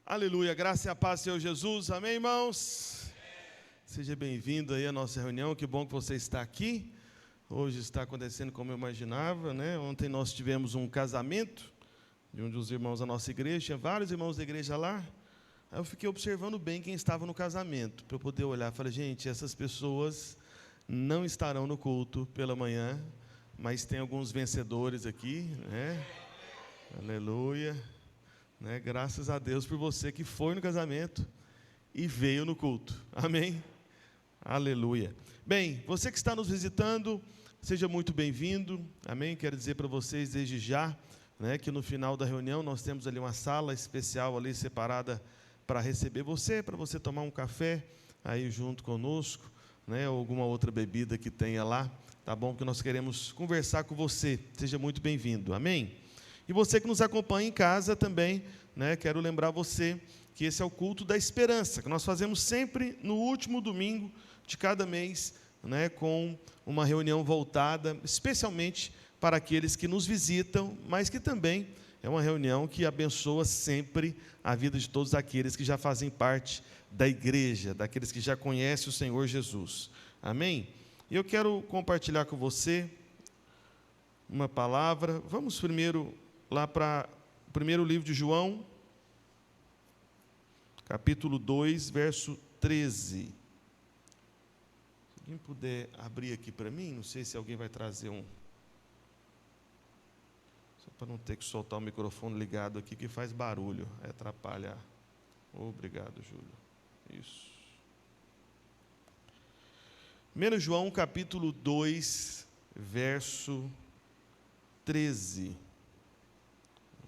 Aleluia, graça e a paz, Senhor Jesus, amém, irmãos? Seja bem-vindo aí à nossa reunião, que bom que você está aqui. Hoje está acontecendo como eu imaginava, né? Ontem nós tivemos um casamento de um dos irmãos da nossa igreja, tinha vários irmãos da igreja lá. Aí eu fiquei observando bem quem estava no casamento, para eu poder olhar. Falei, gente, essas pessoas não estarão no culto pela manhã, mas tem alguns vencedores aqui, né? Aleluia. Né? Graças a Deus por você que foi no casamento e veio no culto. Amém? Aleluia. Bem, você que está nos visitando, seja muito bem-vindo. Amém? Quero dizer para vocês desde já, né, que no final da reunião nós temos ali uma sala especial ali separada para receber você, para você tomar um café aí junto conosco, né, ou alguma outra bebida que tenha lá, tá bom? Que nós queremos conversar com você. Seja muito bem-vindo. Amém? E você que nos acompanha em casa também, né, quero lembrar você que esse é o culto da esperança, que nós fazemos sempre no último domingo de cada mês, né, com uma reunião voltada especialmente para aqueles que nos visitam, mas que também é uma reunião que abençoa sempre a vida de todos aqueles que já fazem parte da igreja, daqueles que já conhecem o Senhor Jesus. Amém? E eu quero compartilhar com você uma palavra. Vamos primeiro lá para o primeiro livro de João, capítulo 2, verso 13. Se alguém puder abrir aqui para mim, não sei se alguém vai trazer um... Só para não ter que soltar o microfone ligado aqui, que faz barulho, atrapalha. Obrigado, Júlio. Isso. 1 João, capítulo 2, verso 13.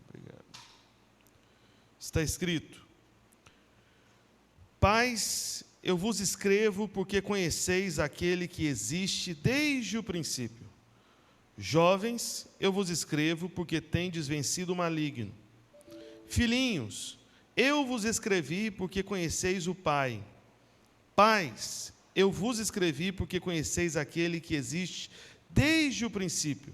Obrigado. Está escrito: Pais, eu vos escrevo porque conheceis aquele que existe desde o princípio. Jovens, eu vos escrevo porque tendes vencido o maligno. Filhinhos, eu vos escrevi porque conheceis o Pai. Pais, eu vos escrevi porque conheceis aquele que existe desde o princípio.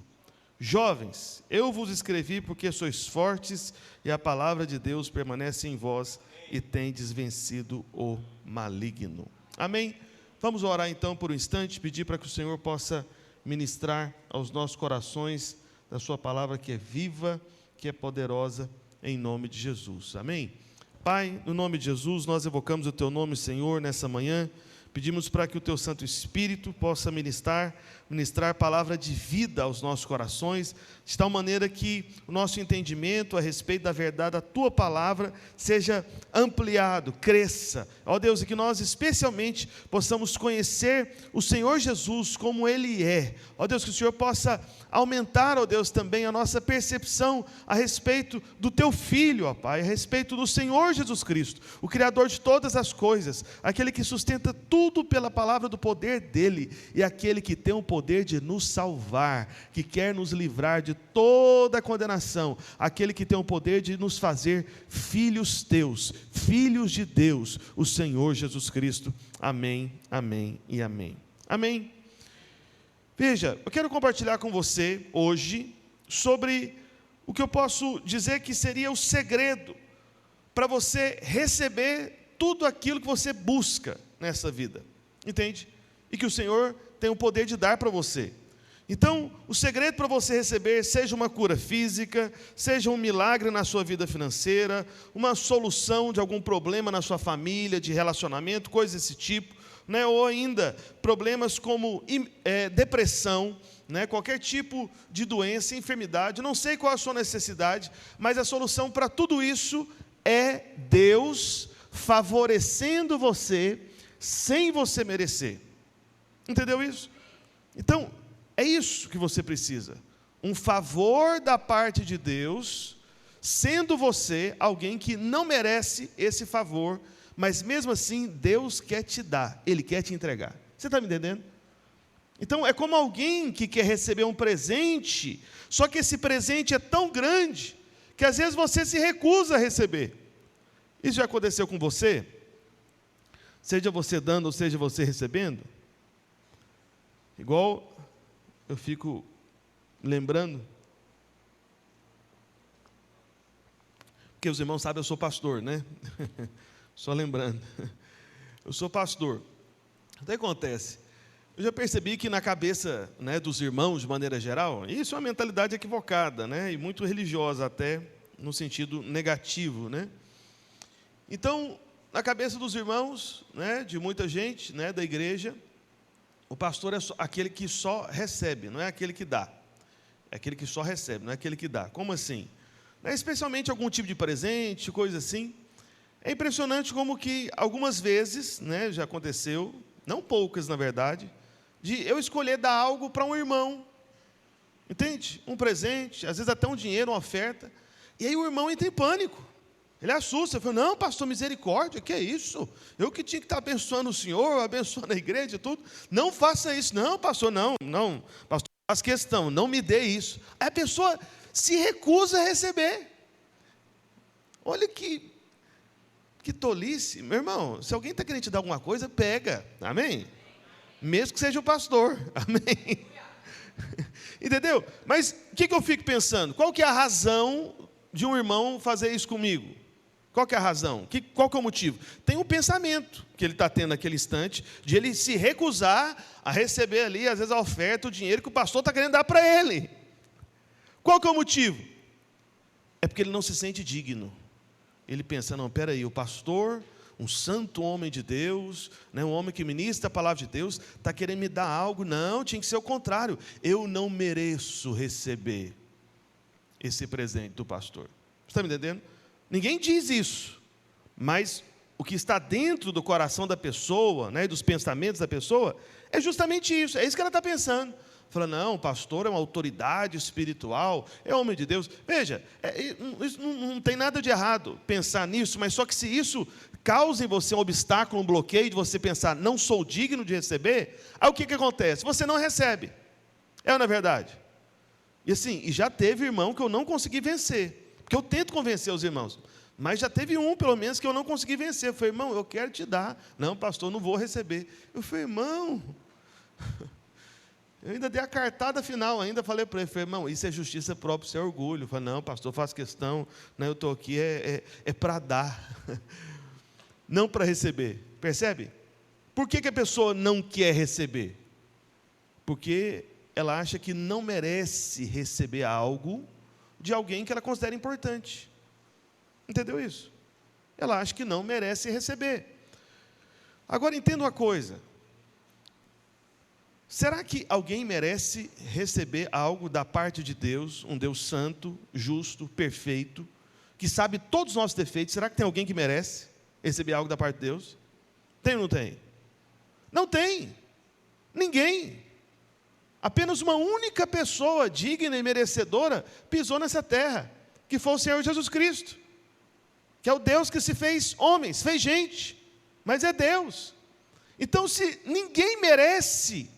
Jovens, eu vos escrevi porque sois fortes e a palavra de Deus permanece em vós e tendes vencido o maligno. Amém? Vamos orar então por um instante, pedir para que o Senhor possa ministrar aos nossos corações da sua palavra que é viva, que é poderosa, em nome de Jesus. Amém? Pai, no nome de Jesus, nós evocamos o teu nome, Senhor, nessa manhã. Pedimos para que o teu Santo Espírito possa ministrar palavra de vida aos nossos corações, de tal maneira que o nosso entendimento a respeito da verdade da tua palavra seja ampliado, cresça. Ó Deus, e que nós especialmente possamos conhecer o Senhor Jesus como Ele é. Ó Deus, que o Senhor possa aumentar, ó Deus, também a nossa percepção a respeito do teu Filho, ó Pai, a respeito do Senhor Jesus Cristo, o Criador de todas as coisas, aquele que sustenta tudo pela palavra do poder dEle, e aquele que tem o poder de nos salvar, que quer nos livrar de toda a condenação, aquele que tem o poder de nos fazer filhos teus, filhos de Deus, o Senhor Jesus Cristo. Amém, amém e amém. Amém. Veja, eu quero compartilhar com você hoje sobre o que eu posso dizer que seria o segredo para você receber tudo aquilo que você busca nessa vida, entende? E que o Senhor tem o poder de dar para você. Então, o segredo para você receber, seja uma cura física, seja um milagre na sua vida financeira, uma solução de algum problema na sua família, de relacionamento, coisas desse tipo, né? Ou ainda problemas como depressão, né? Qualquer tipo de doença, enfermidade, não sei qual a sua necessidade, mas a solução para tudo isso é Deus favorecendo você sem você merecer. Entendeu isso? Então, é isso que você precisa. Um favor da parte de Deus, sendo você alguém que não merece esse favor, mas mesmo assim Deus quer te dar, Ele quer te entregar. Você está me entendendo? Então, é como alguém que quer receber um presente, só que esse presente é tão grande, que às vezes você se recusa a receber. Isso já aconteceu com você? Seja você dando ou seja você recebendo? Igual eu fico lembrando Porque os irmãos sabem, eu sou pastor, né? Só lembrando. Eu sou pastor. O que acontece? Eu já percebi que na cabeça, né, dos irmãos, de maneira geral, isso é uma mentalidade equivocada, né? E muito religiosa até, no sentido negativo, né? Então, na cabeça dos irmãos, né, de muita gente, né, da igreja, o pastor é aquele que só recebe, não é aquele que dá. É aquele que só recebe, não é aquele que dá. Como assim? Especialmente algum tipo de presente, coisa assim. É impressionante como que algumas vezes, né, já aconteceu, não poucas na verdade, de eu escolher dar algo para um irmão, entende? Um presente, às vezes até um dinheiro, uma oferta, e aí o irmão entra em pânico, ele assusta, fala, não, pastor, misericórdia, que é isso? Eu que tinha que estar abençoando o senhor, abençoando a igreja e tudo, não faça isso, não, pastor, não, pastor, faz questão, não me dê isso. Aí a pessoa se recusa a receber. Olha que tolice, meu irmão, se alguém está querendo te dar alguma coisa, pega, amém? Mesmo que seja o pastor, amém? Entendeu? Mas o que eu fico pensando? Qual que é a razão de um irmão fazer isso comigo? Qual que é a razão? Qual que é o motivo? Tem um pensamento que ele está tendo naquele instante, de ele se recusar a receber ali, às vezes, a oferta, o dinheiro que o pastor está querendo dar para ele. Qual que é o motivo? É porque ele não se sente digno. Ele pensa, não, peraí, o pastor, um santo homem de Deus, né, um homem que ministra a palavra de Deus, está querendo me dar algo. Não, tinha que ser o contrário. Eu não mereço receber esse presente do pastor. Você está me entendendo? Ninguém diz isso, mas o que está dentro do coração da pessoa, né, dos pensamentos da pessoa, é justamente isso, é isso que ela está pensando. Fala, não, o pastor é uma autoridade espiritual, é homem de Deus. Veja, isso não tem nada de errado pensar nisso, mas só que se isso causa em você um obstáculo, um bloqueio de você pensar, não sou digno de receber, aí o que acontece? Você não recebe. É ou não é verdade? E assim, e já teve irmão que eu não consegui vencer, porque eu tento convencer os irmãos, mas já teve um, pelo menos, que eu não consegui vencer. Eu falei, irmão, eu quero te dar. Não, pastor, não vou receber. Eu falei, irmão... Eu ainda dei a cartada final, ainda falei para ele, irmão, isso é justiça própria, isso é orgulho. Eu falei, não, pastor, faço questão, né, eu estou aqui, é para dar, não para receber. Percebe? Por que a pessoa não quer receber? Porque ela acha que não merece receber algo de alguém que ela considera importante. Entendeu isso? Ela acha que não merece receber. Agora, entenda uma coisa. Será que alguém merece receber algo da parte de Deus, um Deus santo, justo, perfeito, que sabe todos os nossos defeitos? Será que tem alguém que merece receber algo da parte de Deus? Tem ou não tem? Não tem. Ninguém. Apenas uma única pessoa digna e merecedora pisou nessa terra, que foi o Senhor Jesus Cristo, que é o Deus que se fez homens, fez gente, mas é Deus. Então, se ninguém merece,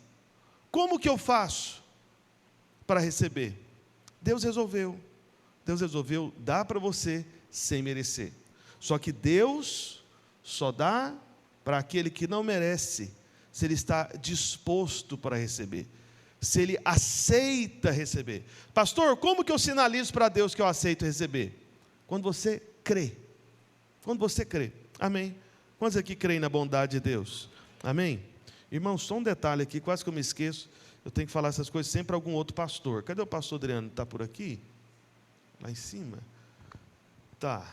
como que eu faço para receber? Deus resolveu dar para você sem merecer. Só que Deus só dá para aquele que não merece, se ele está disposto para receber, se ele aceita receber. Pastor, como que eu sinalizo para Deus que eu aceito receber? Quando você crê. Quando você crê. Amém? Quantos aqui creem na bondade de Deus? Amém? Irmão, só um detalhe aqui, quase que eu me esqueço. Eu tenho que falar essas coisas sempre para algum outro pastor. Cadê o pastor Adriano? Está por aqui? Lá em cima? Tá.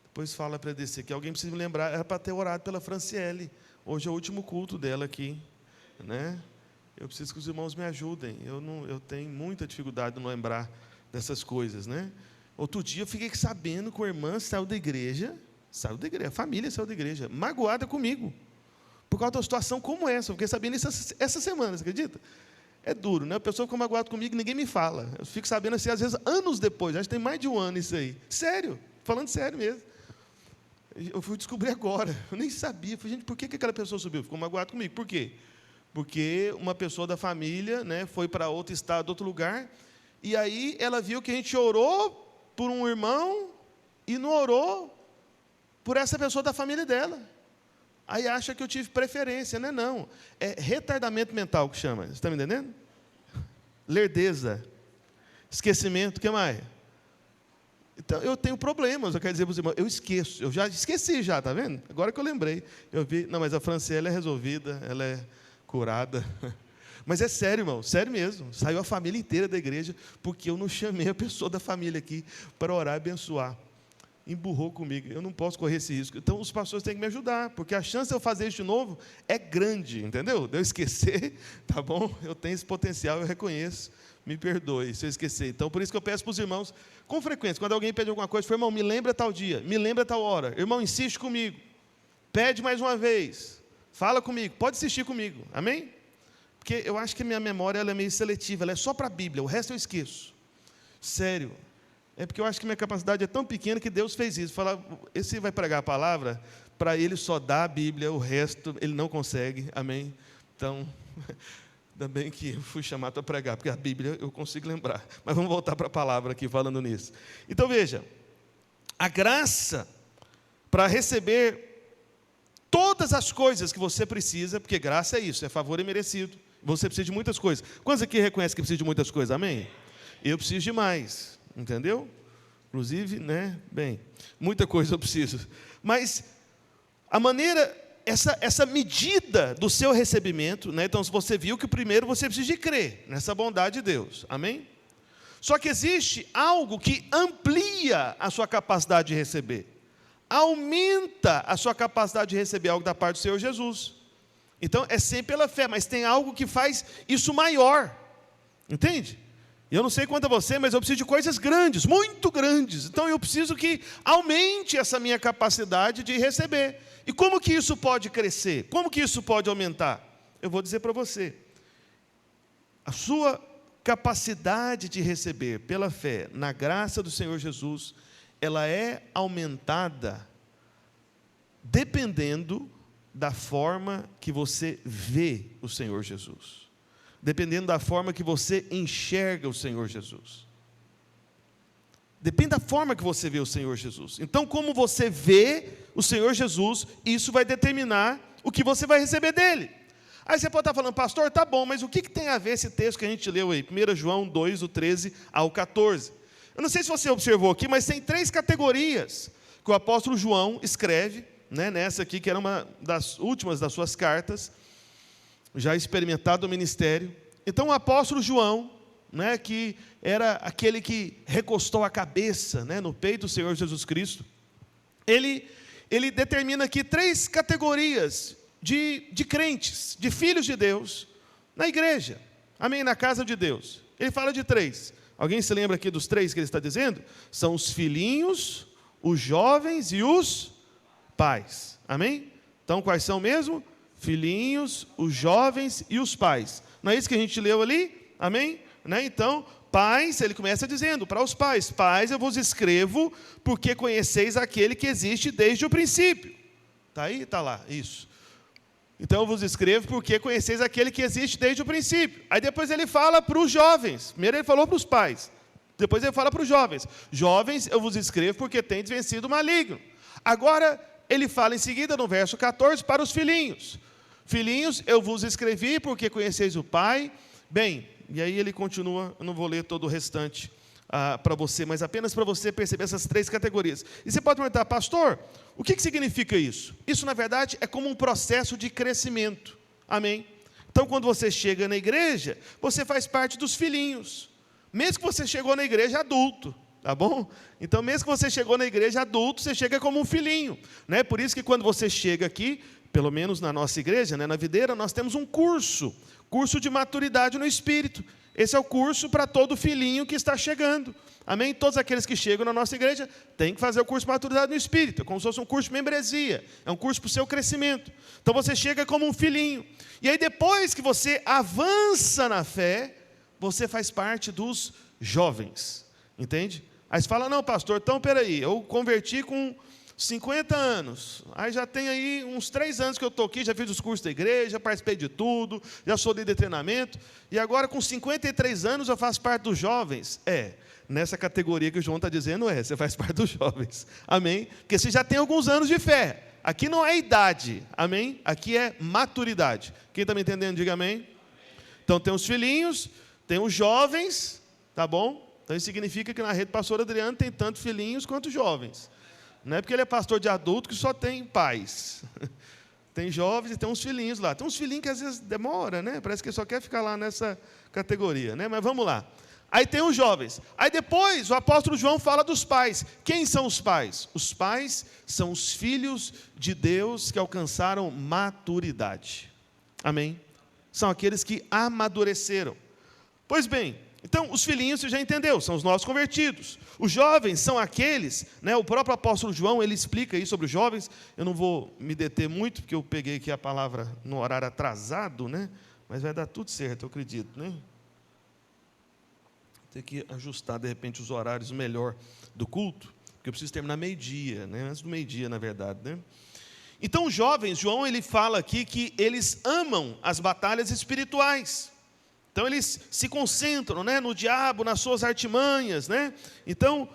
Depois fala para descer aqui. Alguém precisa me lembrar. Era para ter orado pela Franciele. Hoje é o último culto dela aqui. Né? Eu preciso que os irmãos me ajudem. Eu tenho muita dificuldade de não lembrar dessas coisas. Né? Outro dia eu fiquei sabendo que a irmã saiu da igreja. A família saiu da igreja. Magoada comigo. Por causa de uma situação como essa. Eu fiquei sabendo isso essa semana, você acredita? É duro, né? A pessoa ficou magoada comigo, ninguém me fala. Eu fico sabendo assim, às vezes, anos depois. Acho que tem mais de um ano isso aí. Sério, falando sério mesmo. Eu fui descobrir agora. Eu nem sabia. Eu falei, gente, por que aquela pessoa subiu? Ficou magoada comigo. Por quê? Porque uma pessoa da família, né, foi para outro estado, outro lugar, e aí ela viu que a gente orou por um irmão e não orou por essa pessoa da família dela. Aí acha que eu tive preferência, né? Não. É retardamento mental que chama. Você está me entendendo? Lerdeza. Esquecimento, o que mais? Então, eu tenho problemas, eu quero dizer para os irmãos, eu esqueço, eu já esqueci já, está vendo? Agora que eu lembrei, eu vi, não, mas a Franciele é resolvida, ela é curada. Mas é sério, irmão, sério mesmo, saiu a família inteira da igreja, porque eu não chamei a pessoa da família aqui para orar e abençoar. Emburrou comigo, eu não posso correr esse risco. Então, os pastores têm que me ajudar, porque a chance de eu fazer isso de novo é grande, entendeu? De eu esquecer, tá bom? Eu tenho esse potencial, eu reconheço. Me perdoe se eu esquecer. Então, por isso que eu peço para os irmãos, com frequência, quando alguém pede alguma coisa, irmão, me lembra tal dia, me lembra tal hora. Irmão, insiste comigo. Pede mais uma vez. Fala comigo, pode insistir comigo. Amém? Porque eu acho que a minha memória ela é meio seletiva, ela é só para a Bíblia, o resto eu esqueço. Sério. É porque eu acho que minha capacidade é tão pequena que Deus fez isso. Falar, esse vai pregar a palavra, para ele só dá a Bíblia, o resto ele não consegue. Amém? Então... Ainda bem que eu fui chamado para pregar, porque a Bíblia eu consigo lembrar. Mas vamos voltar para a palavra aqui, falando nisso. Então, veja, a graça para receber todas as coisas que você precisa, porque graça é isso, é favor imerecido. Você precisa de muitas coisas. Quantos aqui reconhecem que precisa de muitas coisas? Amém? Eu preciso de mais, entendeu? Inclusive, né? Bem, muita coisa eu preciso. Mas a maneira... Essa medida do seu recebimento, né? Então, se você viu que primeiro você precisa de crer nessa bondade de Deus, amém? Só que existe algo que amplia a sua capacidade de receber, aumenta a sua capacidade de receber algo da parte do Senhor Jesus. Então, é sempre pela fé, mas tem algo que faz isso maior, entende? Eu não sei quanto a você, mas eu preciso de coisas grandes, muito grandes. Então, eu preciso que aumente essa minha capacidade de receber. E como que isso pode crescer? Como que isso pode aumentar? Eu vou dizer para você. A sua capacidade de receber pela fé, na graça do Senhor Jesus, ela é aumentada dependendo da forma que você vê o Senhor Jesus. Dependendo da forma que você enxerga o Senhor Jesus. Depende da forma que você vê o Senhor Jesus. Então, como você vê o Senhor Jesus, isso vai determinar o que você vai receber dele. Aí você pode estar falando, pastor, tá bom, mas o que tem a ver esse texto que a gente leu aí? 1 João 2, do 13 ao 14. Eu não sei se você observou aqui, mas tem 3 categorias que o apóstolo João escreve, né, nessa aqui, que era uma das últimas das suas cartas, já experimentado no ministério. Então, o apóstolo João, né, que era aquele que recostou a cabeça, né, no peito do Senhor Jesus Cristo, ele determina aqui 3 categorias de crentes, de filhos de Deus, na igreja, amém, na casa de Deus. Ele fala de 3. Alguém se lembra aqui dos 3 que ele está dizendo? São os filhinhos, os jovens e os pais, amém? Então, quais são mesmo? Filhinhos, os jovens e os pais. Não é isso que a gente leu ali? Amém? Né? Então, pais, ele começa dizendo para os pais, pais, eu vos escrevo porque conheceis aquele que existe desde o princípio. Está aí? Está lá, isso. Então, eu vos escrevo porque conheceis aquele que existe desde o princípio. Aí depois ele fala para os jovens. Primeiro ele falou para os pais. Depois ele fala para os jovens. Jovens, eu vos escrevo porque tendes vencido o maligno. Agora, ele fala em seguida, no verso 14, para os filhinhos. Filhinhos, eu vos escrevi porque conheceis o Pai. Bem, e aí ele continua, eu não vou ler todo o restante para você, mas apenas para você perceber essas 3 categorias. E você pode perguntar, pastor, o que significa isso? Isso, na verdade, é como um processo de crescimento. Amém? Então, quando você chega na igreja, você faz parte dos filhinhos. Mesmo que você chegou na igreja adulto, tá bom? Então, mesmo que você chegou na igreja adulto, você chega como um filhinho, né? Por isso que quando você chega aqui, pelo menos na nossa igreja, né, na Videira, nós temos um curso de maturidade no Espírito. Esse é o curso para todo filhinho que está chegando. Amém? Todos aqueles que chegam na nossa igreja têm que fazer o curso de maturidade no Espírito. É como se fosse um curso de membresia. É um curso para o seu crescimento. Então você chega como um filhinho. E aí depois que você avança na fé, você faz parte dos jovens. Entende? Aí você fala, não, pastor, então peraí, eu converti com 50 anos, aí já tem aí uns 3 anos que eu estou aqui, já fiz os cursos da igreja, participei de tudo, já sou líder de treinamento, e agora com 53 anos eu faço parte dos jovens. Nessa categoria que o João está dizendo, você faz parte dos jovens, amém? Porque você já tem alguns anos de fé, aqui não é idade, amém? Aqui é maturidade. Quem está me entendendo, diga amém. Então tem os filhinhos, tem os jovens, tá bom? Então isso significa que na rede pastor Adriano tem tanto filhinhos quanto jovens. Não é porque ele é pastor de adulto que só tem pais. Tem jovens e tem uns filhinhos lá. Tem uns filhinhos que às vezes demora, né? Parece que só quer ficar lá nessa categoria, né? Mas vamos lá. Aí tem os jovens. Aí depois o apóstolo João fala dos pais. Quem são os pais? Os pais são os filhos de Deus que alcançaram maturidade. Amém? São aqueles que amadureceram. Pois bem, então os filhinhos você já entendeu, são os nossos convertidos. Os jovens são aqueles, né, o próprio apóstolo João, ele explica aí sobre os jovens. Eu não vou me deter muito, porque eu peguei aqui a palavra no horário atrasado, né? Mas vai dar tudo certo, eu acredito, né? Ter que ajustar, de repente, os horários melhor do culto, porque eu preciso terminar meio-dia, né? Antes do meio-dia, na verdade, né? Então, os jovens, João, ele fala aqui que eles amam as batalhas espirituais. Então, eles se concentram, né, no diabo, nas suas artimanhas, né? Então,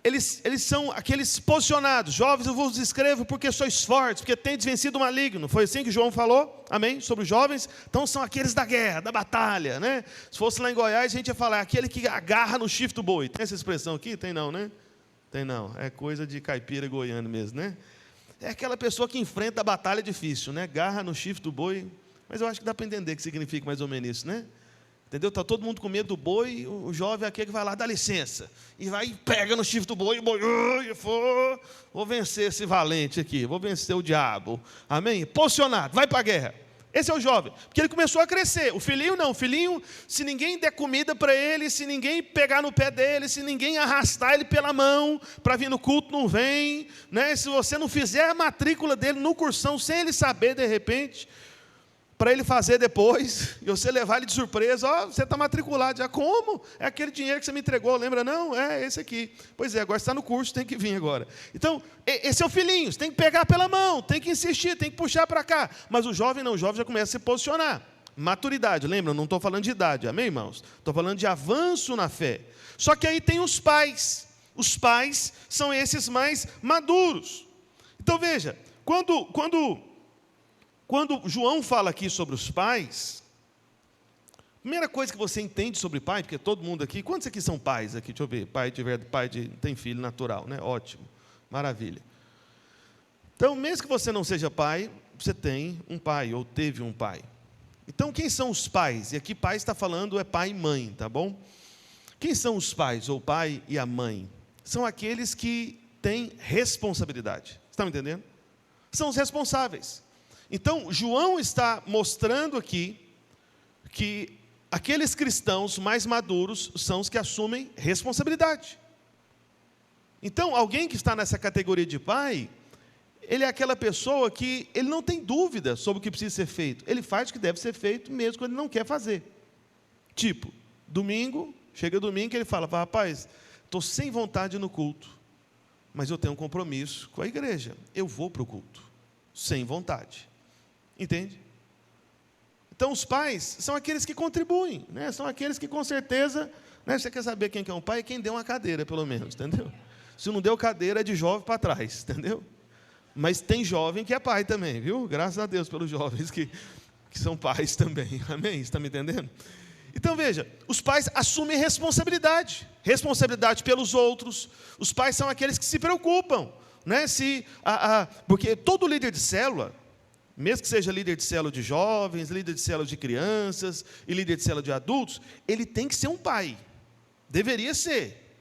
eles são aqueles posicionados. Jovens, eu vos escrevo porque sois fortes, porque tendes vencido o maligno. Foi assim que João falou, amém? Sobre os jovens. Então, são aqueles da guerra, da batalha, né? Se fosse lá em Goiás, a gente ia falar, aquele que agarra no chifre do boi. Tem essa expressão aqui? Tem não, né? Tem não. É coisa de caipira goiano mesmo, né? É aquela pessoa que enfrenta a batalha difícil, né? Garra no chifre do boi. Mas eu acho que dá para entender o que significa mais ou menos isso, né? Entendeu? Está todo mundo com medo do boi, o jovem é aquele que vai lá, dá licença. E vai e pega no chifre do boi, e o boi, vou vencer esse valente aqui, vou vencer o diabo. Amém? Posicionado, vai para a guerra. Esse é o jovem, porque ele começou a crescer. O filhinho não, o filhinho, se ninguém der comida para ele, se ninguém pegar no pé dele, se ninguém arrastar ele pela mão para vir no culto, não vem, né? Se você não fizer a matrícula dele no cursão, sem ele saber de repente, para ele fazer depois, e você levar ele de surpresa, ó, você está matriculado, já como? É aquele dinheiro que você me entregou, lembra? Não, é esse aqui. Pois é, agora você está no curso, tem que vir agora. Então, esse é o filhinho, você tem que pegar pela mão, tem que insistir, tem que puxar para cá. Mas o jovem não, o jovem já começa a se posicionar. Maturidade, lembra? Não estou falando de idade, amém, irmãos? Estou falando de avanço na fé. Só que aí tem os pais. Os pais são esses mais maduros. Então, veja, quando João fala aqui sobre os pais, a primeira coisa que você entende sobre pai, porque todo mundo aqui, quantos aqui são pais aqui? Deixa eu ver, tem filho natural, né? Ótimo, maravilha. Então, mesmo que você não seja pai, você tem um pai, ou teve um pai. Então, quem são os pais? E aqui pai está falando é pai e mãe, tá bom? Quem são os pais, ou pai e a mãe? São aqueles que têm responsabilidade. Está me entendendo? São os responsáveis. Então, João está mostrando aqui que aqueles cristãos mais maduros são os que assumem responsabilidade. Então, alguém que está nessa categoria de pai, ele é aquela pessoa que ele não tem dúvida sobre o que precisa ser feito. Ele faz o que deve ser feito, mesmo quando ele não quer fazer. Tipo, chega domingo, ele fala, rapaz, estou sem vontade de ir no culto, mas eu tenho um compromisso com a igreja. Eu vou para o culto, sem vontade. Entende? Então, os pais são aqueles que contribuem, né? São aqueles que, com certeza, né? Você quer saber quem que é um pai? Quem deu uma cadeira, pelo menos, entendeu? Se não deu cadeira, é de jovem para trás, entendeu? Mas tem jovem que é pai também, viu? Graças a Deus pelos jovens que são pais também, amém? Você está me entendendo? Então, veja, os pais assumem responsabilidade pelos outros. Os pais são aqueles que se preocupam, né? Porque todo líder de célula, mesmo que seja líder de célula de jovens, líder de célula de crianças e líder de célula de adultos, ele tem que ser um pai. Deveria ser.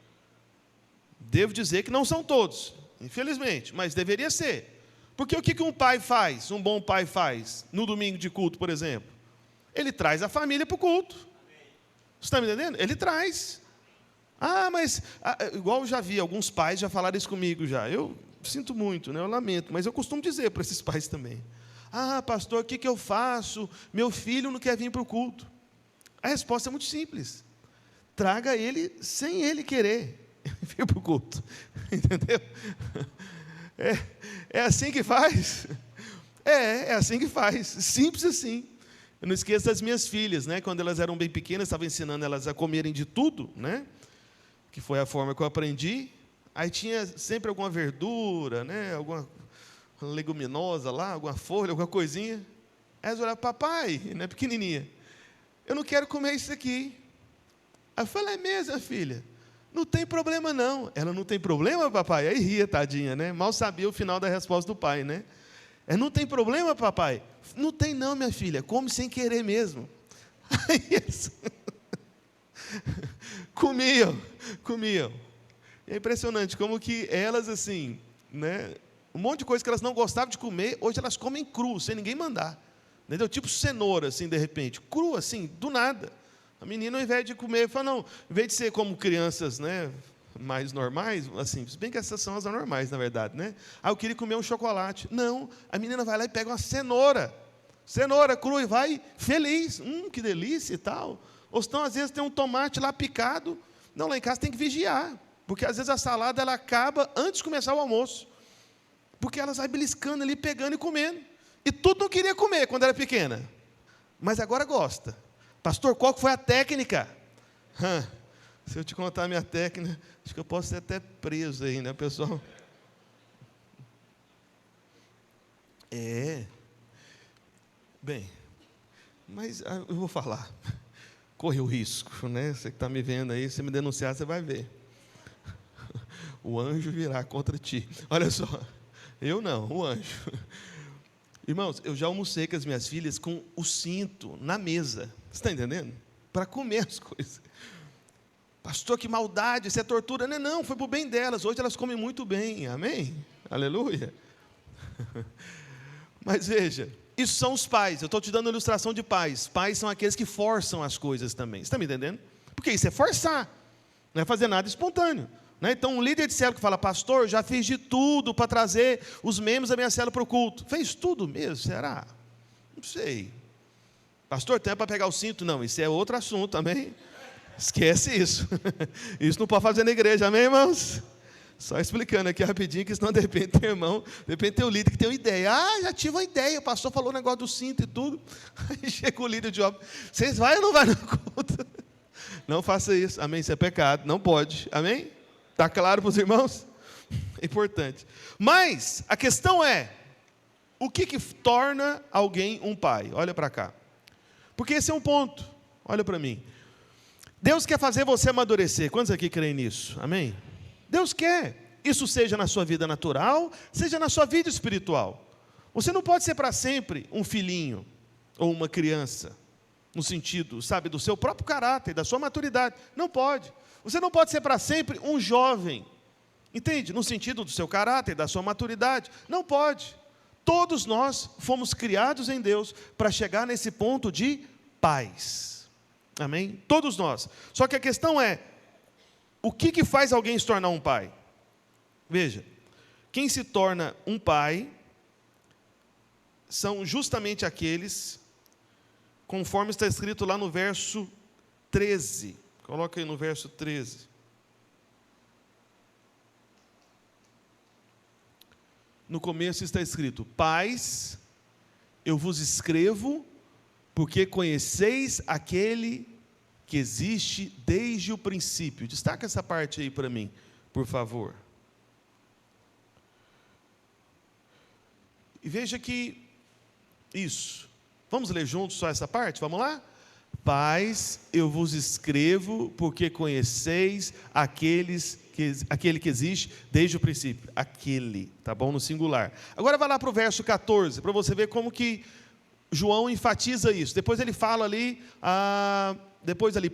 Devo dizer que não são todos, infelizmente, mas deveria ser. Porque o que um pai faz, um bom pai faz, no domingo de culto, por exemplo? Ele traz a família para o culto. Você está me entendendo? Ele traz. Igual eu já vi, alguns pais já falaram isso comigo já. Eu sinto muito, né? Eu lamento, mas eu costumo dizer para esses pais também. Pastor, o que eu faço? Meu filho não quer vir para o culto. A resposta é muito simples. Traga ele sem ele querer vir para o culto. Entendeu? É assim que faz? É assim que faz. Simples assim. Eu não esqueço das minhas filhas, né? Quando elas eram bem pequenas, estava ensinando elas a comerem de tudo, né? Que foi a forma que eu aprendi. Aí tinha sempre alguma verdura, né? Alguma leguminosa lá, alguma folha, alguma coisinha. Aí elas olhavam, papai, né, pequenininha, eu não quero comer isso aqui. Aí eu falei, é mesmo, minha filha? Não tem problema não. Ela, não tem problema, papai? Aí ria, tadinha, né? Mal sabia o final da resposta do pai, né? Não tem problema, papai? Não tem não, minha filha, come sem querer mesmo. Aí comiam. É impressionante como que elas, assim, né? Um monte de coisa que elas não gostavam de comer, hoje elas comem cru, sem ninguém mandar. Entendeu? Tipo cenoura, assim, de repente. Cru, assim, do nada. A menina, ao invés de comer, fala, não, em vez de ser como crianças, né, mais normais, assim, se bem que essas são as anormais, na verdade, né? Eu queria comer um chocolate. Não, a menina vai lá e pega uma cenoura crua, e vai feliz. Que delícia e tal. Ou então, às vezes, tem um tomate lá picado. Não, lá em casa tem que vigiar, porque às vezes a salada ela acaba antes de começar o almoço. Porque elas vão beliscando ali, pegando e comendo. E tudo não queria comer quando era pequena, mas agora gosta. Pastor, qual foi a técnica? Se eu te contar a minha técnica, acho que eu posso ser até preso aí, né, pessoal? Bem, mas eu vou falar. Corre o risco, né? Você que está me vendo aí, se me denunciar, você vai ver. O anjo virá contra ti. Olha só, eu não, o anjo. Irmãos, eu já almocei com as minhas filhas com o cinto na mesa. Você está entendendo? Para comer as coisas. Pastor, que maldade, isso é tortura. Não, foi para o bem delas. Hoje elas comem muito bem. Amém? Aleluia. Mas veja, isso são os pais. Eu estou te dando uma ilustração de pais. Pais são aqueles que forçam as coisas também. Você está me entendendo? Porque isso é forçar. Não é fazer nada espontâneo. Então, um líder de célula que fala, pastor, já fiz de tudo para trazer os membros da minha célula para o culto. Fez tudo mesmo, será? Não sei. Pastor, tem para pegar o cinto? Não, isso é outro assunto, amém? Esquece isso. Isso não pode fazer na igreja, amém, irmãos? Só explicando aqui rapidinho, que senão de repente tem irmão, de repente tem o líder que tem uma ideia. Já tive uma ideia, o pastor falou o negócio do cinto e tudo. Aí chega o líder de obra, vocês vão ou não vão no culto? Não faça isso, amém? Isso é pecado, não pode, amém? Está claro para os irmãos? É importante. Mas a questão é, o que torna alguém um pai? Olha para cá. Porque esse é um ponto. Olha para mim. Deus quer fazer você amadurecer. Quantos aqui creem nisso? Amém? Deus quer. Isso seja na sua vida natural, seja na sua vida espiritual. Você não pode ser para sempre um filhinho ou uma criança, no sentido, sabe, do seu próprio caráter, da sua maturidade. Não pode. Você não pode ser para sempre um jovem, entende? No sentido do seu caráter, da sua maturidade. Não pode. Todos nós fomos criados em Deus para chegar nesse ponto de pais. Amém? Todos nós. Só que a questão é, o que faz alguém se tornar um pai? Veja, quem se torna um pai são justamente aqueles, conforme está escrito lá no verso 13. Coloca aí no verso 13. No começo está escrito, pais, eu vos escrevo, porque conheceis aquele que existe desde o princípio. Destaca essa parte aí para mim, por favor. E veja que, isso, vamos ler juntos só essa parte? Vamos lá? Pais, eu vos escrevo, porque conheceis aquele que existe desde o princípio. Aquele, tá bom? No singular. Agora vai lá para o verso 14, para você ver como que João enfatiza isso. Depois ele fala ali,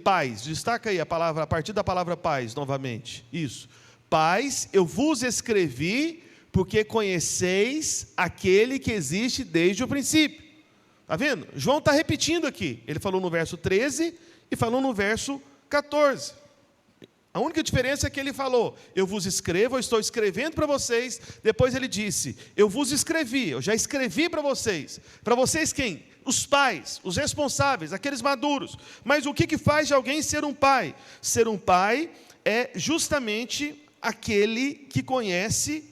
pais. Destaca aí a palavra, a partir da palavra pais, novamente. Isso. Pais, eu vos escrevi, porque conheceis aquele que existe desde o princípio. Está vendo? João está repetindo aqui. Ele falou no verso 13 e falou no verso 14. A única diferença é que ele falou, eu vos escrevo, eu estou escrevendo para vocês. Depois ele disse, eu vos escrevi, eu já escrevi para vocês. Para vocês quem? Os pais, os responsáveis, aqueles maduros. Mas o que faz de alguém ser um pai? Ser um pai é justamente aquele que conhece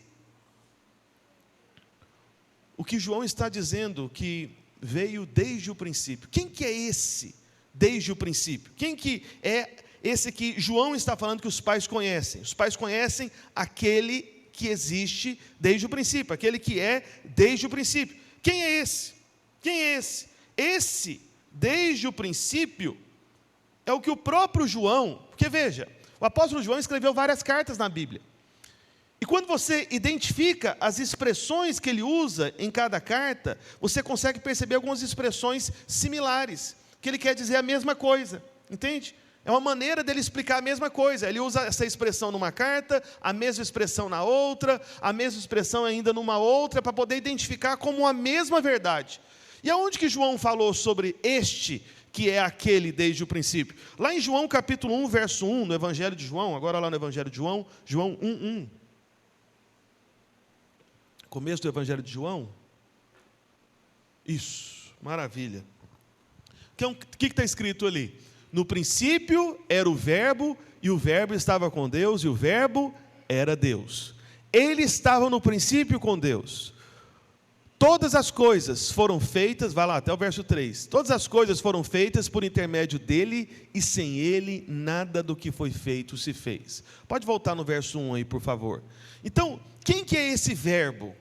o que João está dizendo, que veio desde o princípio. Quem que é esse desde o princípio? Quem que é esse que João está falando que os pais conhecem? Os pais conhecem aquele que existe desde o princípio, aquele que é desde o princípio. Quem é esse? Quem é esse? Esse, desde o princípio, é o que o próprio João, porque veja, o apóstolo João escreveu várias cartas na Bíblia. E quando você identifica as expressões que ele usa em cada carta, você consegue perceber algumas expressões similares, que ele quer dizer a mesma coisa, entende? É uma maneira dele explicar a mesma coisa. Ele usa essa expressão numa carta, a mesma expressão na outra, a mesma expressão ainda numa outra, para poder identificar como a mesma verdade. E aonde que João falou sobre este, que é aquele desde o princípio? Lá em João capítulo 1, verso 1, no Evangelho de João, agora lá no Evangelho de João, João 1:1. Começo do Evangelho de João. Isso, maravilha. O que está escrito ali? No princípio era o Verbo, e o Verbo estava com Deus, e o Verbo era Deus. Ele estava no princípio com Deus. Todas as coisas foram feitas, vai lá até o verso 3. Todas as coisas foram feitas por intermédio dele, e sem ele nada do que foi feito se fez. Pode voltar no verso 1 aí, por favor. Então, quem que é esse Verbo?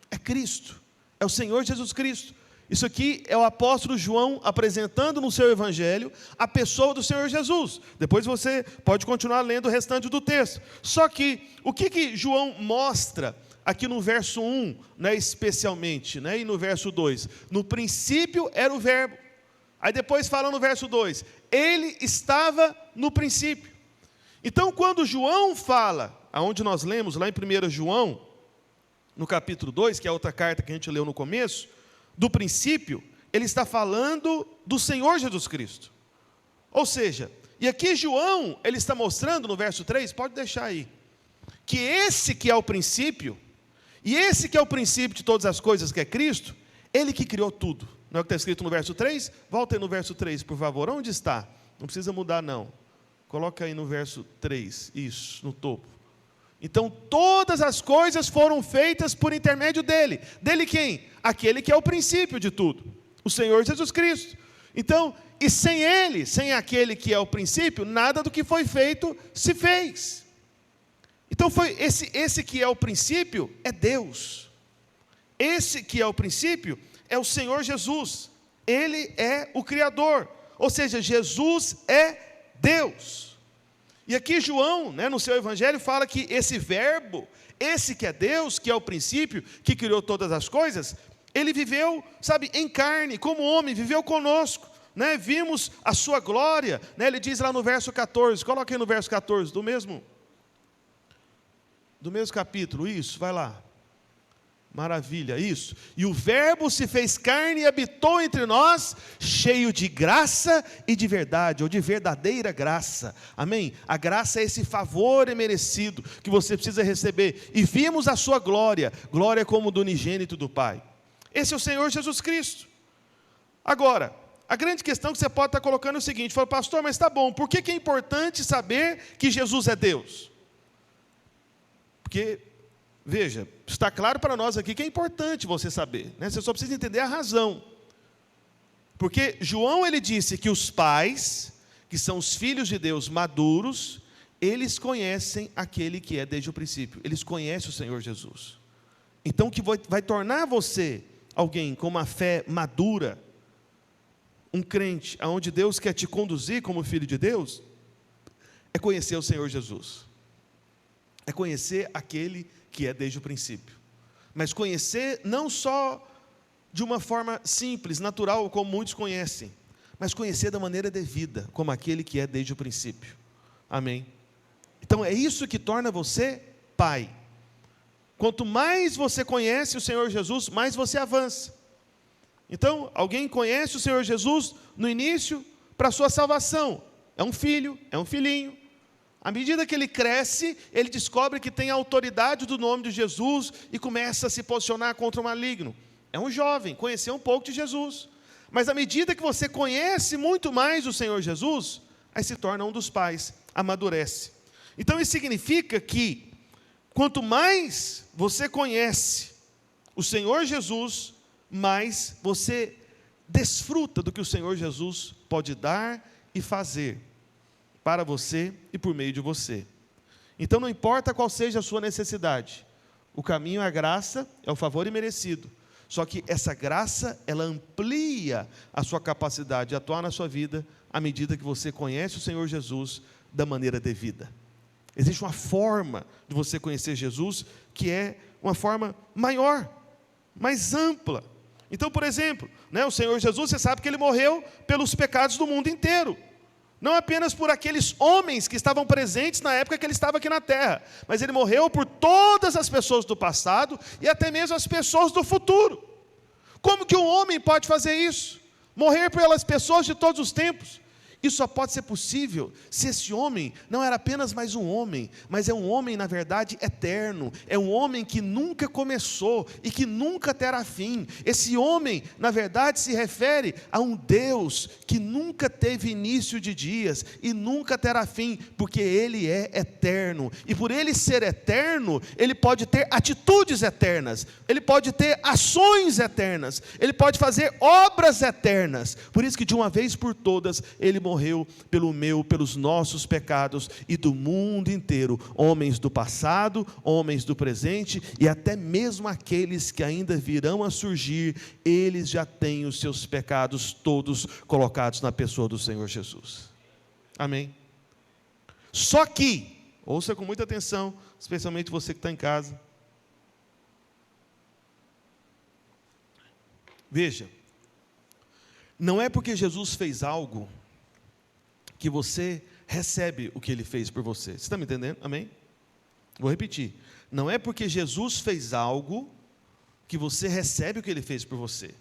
É Cristo, é o Senhor Jesus Cristo. Isso aqui é o apóstolo João apresentando no seu evangelho a pessoa do Senhor Jesus. Depois você pode continuar lendo o restante do texto. Só que, o que João mostra aqui no verso 1, né, especialmente, né, e no verso 2? No princípio era o Verbo. Aí depois fala no verso 2, ele estava no princípio. Então, quando João fala, aonde nós lemos, lá em 1 João, no capítulo 2, que é a outra carta que a gente leu no começo, do princípio, ele está falando do Senhor Jesus Cristo. Ou seja, e aqui João, ele está mostrando no verso 3, pode deixar aí, que esse que é o princípio, e esse que é o princípio de todas as coisas, que é Cristo, ele que criou tudo. Não é o que está escrito no verso 3? Volta aí no verso 3, por favor. Onde está? Não precisa mudar, não. Coloca aí no verso 3, isso, no topo. Então, todas as coisas foram feitas por intermédio dele. Dele quem? Aquele que é o princípio de tudo, o Senhor Jesus Cristo. Então, e sem ele, sem aquele que é o princípio, nada do que foi feito se fez. Então, foi esse que é o princípio é Deus. Esse que é o princípio é o Senhor Jesus. Ele é o Criador. Ou seja, Jesus é Deus. E aqui João, né, no seu evangelho, fala que esse Verbo, esse que é Deus, que é o princípio, que criou todas as coisas, ele viveu, sabe, em carne, como homem, viveu conosco, né, vimos a sua glória, né, ele diz lá no verso 14, coloca aí no verso 14, do mesmo capítulo, isso, vai lá. Maravilha, isso. E o Verbo se fez carne e habitou entre nós, cheio de graça e de verdade, ou de verdadeira graça. Amém? A graça é esse favor imerecido que você precisa receber. E vimos a sua glória, glória como do unigênito do Pai. Esse é o Senhor Jesus Cristo. Agora, a grande questão que você pode estar colocando é o seguinte, fala, pastor, mas está bom, por que é importante saber que Jesus é Deus? Porque, veja, está claro para nós aqui que é importante você saber, né? Você só precisa entender a razão. Porque João, ele disse que os pais, que são os filhos de Deus maduros, eles conhecem aquele que é desde o princípio, eles conhecem o Senhor Jesus. Então, o que vai tornar você alguém com uma fé madura, um crente, aonde Deus quer te conduzir como filho de Deus, é conhecer o Senhor Jesus. É conhecer aquele que é desde o princípio. Mas conhecer não só de uma forma simples, natural, como muitos conhecem, mas conhecer da maneira devida, como aquele que é desde o princípio. Amém? Então é isso que torna você pai. Quanto mais você conhece o Senhor Jesus, mais você avança. Então, alguém conhece o Senhor Jesus no início para a sua salvação. É um filho, é um filhinho. À medida que ele cresce, ele descobre que tem a autoridade do nome de Jesus e começa a se posicionar contra o maligno. É um jovem, conheceu um pouco de Jesus. Mas à medida que você conhece muito mais o Senhor Jesus, aí se torna um dos pais, amadurece. Então isso significa que, quanto mais você conhece o Senhor Jesus, mais você desfruta do que o Senhor Jesus pode dar e fazer para você e por meio de você. Então não importa qual seja a sua necessidade, o caminho é a graça, é o favor imerecido. Só que essa graça, ela amplia a sua capacidade de atuar na sua vida, à medida que você conhece o Senhor Jesus da maneira devida. Existe uma forma de você conhecer Jesus, que é uma forma maior, mais ampla. Então, por exemplo, o Senhor Jesus, você sabe que Ele morreu pelos pecados do mundo inteiro. Não apenas por aqueles homens que estavam presentes na época que Ele estava aqui na terra, mas Ele morreu por todas as pessoas do passado e até mesmo as pessoas do futuro. Como que um homem pode fazer isso? Morrer pelas pessoas de todos os tempos? Isso só pode ser possível se esse homem não era apenas mais um homem, mas é um homem, na verdade, eterno. É um homem que nunca começou e que nunca terá fim. Esse homem, na verdade, se refere a um Deus que nunca teve início de dias e nunca terá fim, porque Ele é eterno. E por Ele ser eterno, Ele pode ter atitudes eternas, Ele pode ter ações eternas, Ele pode fazer obras eternas. Por isso que de uma vez por todas, Ele morreu pelos nossos pecados e do mundo inteiro, homens do passado, homens do presente e até mesmo aqueles que ainda virão a surgir, eles já têm os seus pecados todos colocados na pessoa do Senhor Jesus. Amém? Só que, ouça com muita atenção, especialmente você que está em casa, veja, não é porque Jesus fez algo que você recebe o que Ele fez por você. Você está me entendendo? Amém? Vou repetir. Não é porque Jesus fez algo que você recebe o que Ele fez por você.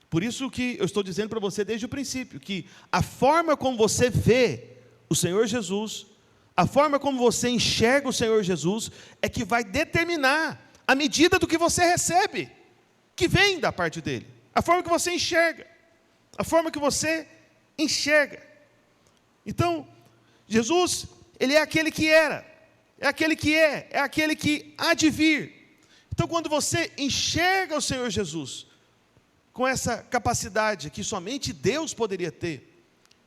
Por isso que eu estou dizendo para você desde o princípio, que a forma como você vê o Senhor Jesus, a forma como você enxerga o Senhor Jesus, é que vai determinar a medida do que você recebe, que vem da parte dEle. A forma que você enxerga, a forma que você enxerga. Então, Jesus, Ele é aquele que era, é aquele que é aquele que há de vir. Então, quando você enxerga o Senhor Jesus, com essa capacidade que somente Deus poderia ter,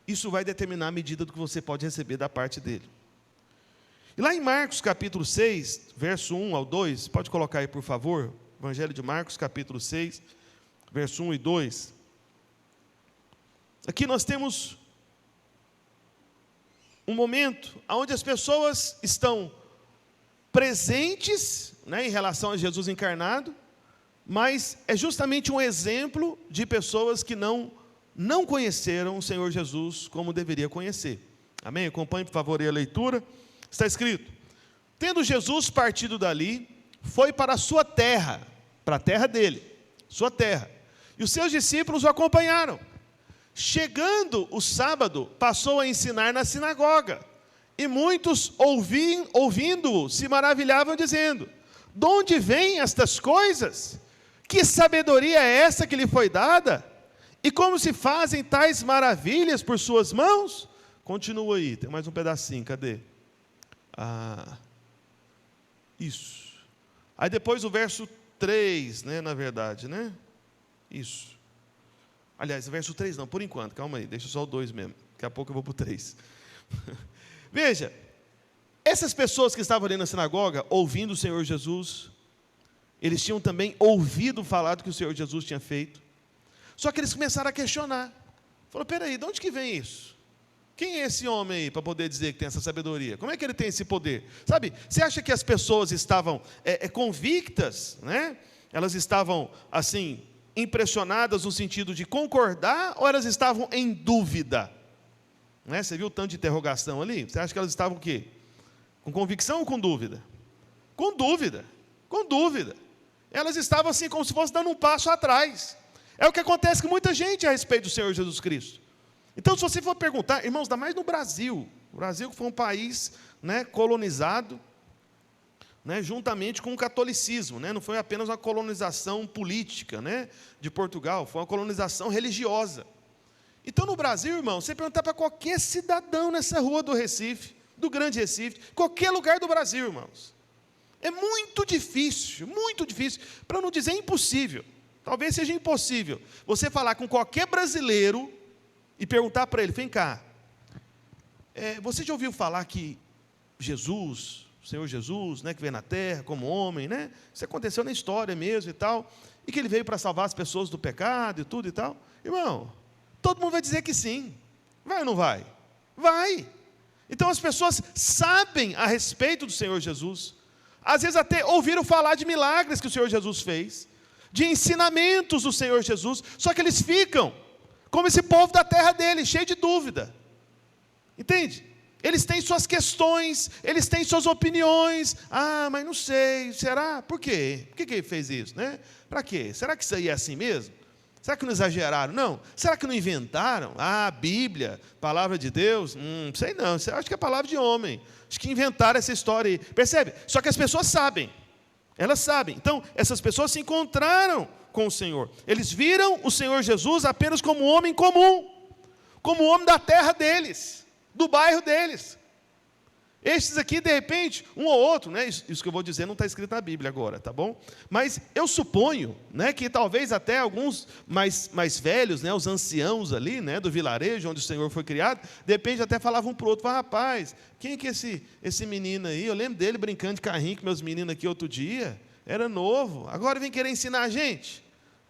isso vai determinar a medida do que você pode receber da parte dEle. E lá em Marcos capítulo 6, verso 1 ao 2, pode colocar aí por favor, Evangelho de Marcos capítulo 6, verso 1 e 2. Aqui nós temos um momento onde as pessoas estão presentes, em relação a Jesus encarnado, mas é justamente um exemplo de pessoas que não conheceram o Senhor Jesus como deveria conhecer. Amém? Acompanhe por favor aí a leitura. Está escrito: tendo Jesus partido dali, foi para a sua terra, para a terra dele, sua terra, e os seus discípulos o acompanharam. Chegando o sábado, passou a ensinar na sinagoga, e muitos ouvindo-o se maravilhavam, dizendo: de onde vêm estas coisas? Que sabedoria é essa que lhe foi dada? E como se fazem tais maravilhas por suas mãos? Continua aí, tem mais um pedacinho, cadê? Isso. Aí depois o verso 3, na verdade, Isso. Aliás, o verso 3 não, por enquanto, calma aí, deixa só o 2 mesmo, daqui a pouco eu vou para o 3. Veja, essas pessoas que estavam ali na sinagoga, ouvindo o Senhor Jesus, eles tinham também ouvido falar do que o Senhor Jesus tinha feito, só que eles começaram a questionar, falaram: peraí, de onde que vem isso? Quem é esse homem aí para poder dizer que tem essa sabedoria? Como é que ele tem esse poder? Sabe, você acha que as pessoas estavam convictas, Elas estavam, assim, impressionadas no sentido de concordar, ou elas estavam em dúvida? Você viu o tanto de interrogação ali? Você acha que elas estavam o quê? Com convicção ou com dúvida? Com dúvida, com dúvida. Elas estavam assim, como se fosse dando um passo atrás. É o que acontece com muita gente a respeito do Senhor Jesus Cristo. Então, se você for perguntar, irmãos, ainda mais no Brasil, o Brasil foi um país colonizado, juntamente com o catolicismo, não foi apenas uma colonização política, de Portugal, foi uma colonização religiosa. Então, no Brasil, irmão, você perguntar para qualquer cidadão nessa rua do Recife, do Grande Recife, qualquer lugar do Brasil, irmãos, é muito difícil, para não dizer impossível, talvez seja impossível, você falar com qualquer brasileiro e perguntar para ele: vem cá, você já ouviu falar que Jesus, Senhor Jesus, né, que veio na terra como homem, né? Isso aconteceu na história mesmo e tal, e que ele veio para salvar as pessoas do pecado e tudo e tal. Irmão, todo mundo vai dizer que sim. Vai ou não vai? Vai. Então as pessoas sabem a respeito do Senhor Jesus. Às vezes até ouviram falar de milagres que o Senhor Jesus fez, de ensinamentos do Senhor Jesus, só que eles ficam como esse povo da terra dele, cheio de dúvida. Entende? Eles têm suas questões, eles têm suas opiniões. Ah, mas não sei, será? Por quê? Por que ele fez isso, né? Para quê? Será que isso aí é assim mesmo? Será que não exageraram? Não. Será que não inventaram? Ah, a Bíblia, palavra de Deus? Sei não, acho que é palavra de homem. Acho que inventaram essa história aí. Percebe? Só que as pessoas sabem. Elas sabem. Então, essas pessoas se encontraram com o Senhor. Eles viram o Senhor Jesus apenas como um homem comum, como um homem da terra deles, do bairro deles. Estes aqui, de repente, um ou outro, né? Isso que eu vou dizer não está escrito na Bíblia agora, tá bom? Mas eu suponho, né, que talvez até alguns mais velhos, né, os anciãos ali, né, do vilarejo onde o Senhor foi criado, de repente até falavam um para o outro, rapaz, quem é que é esse menino aí? Eu lembro dele brincando de carrinho com meus meninos aqui outro dia, era novo, agora vem querer ensinar a gente,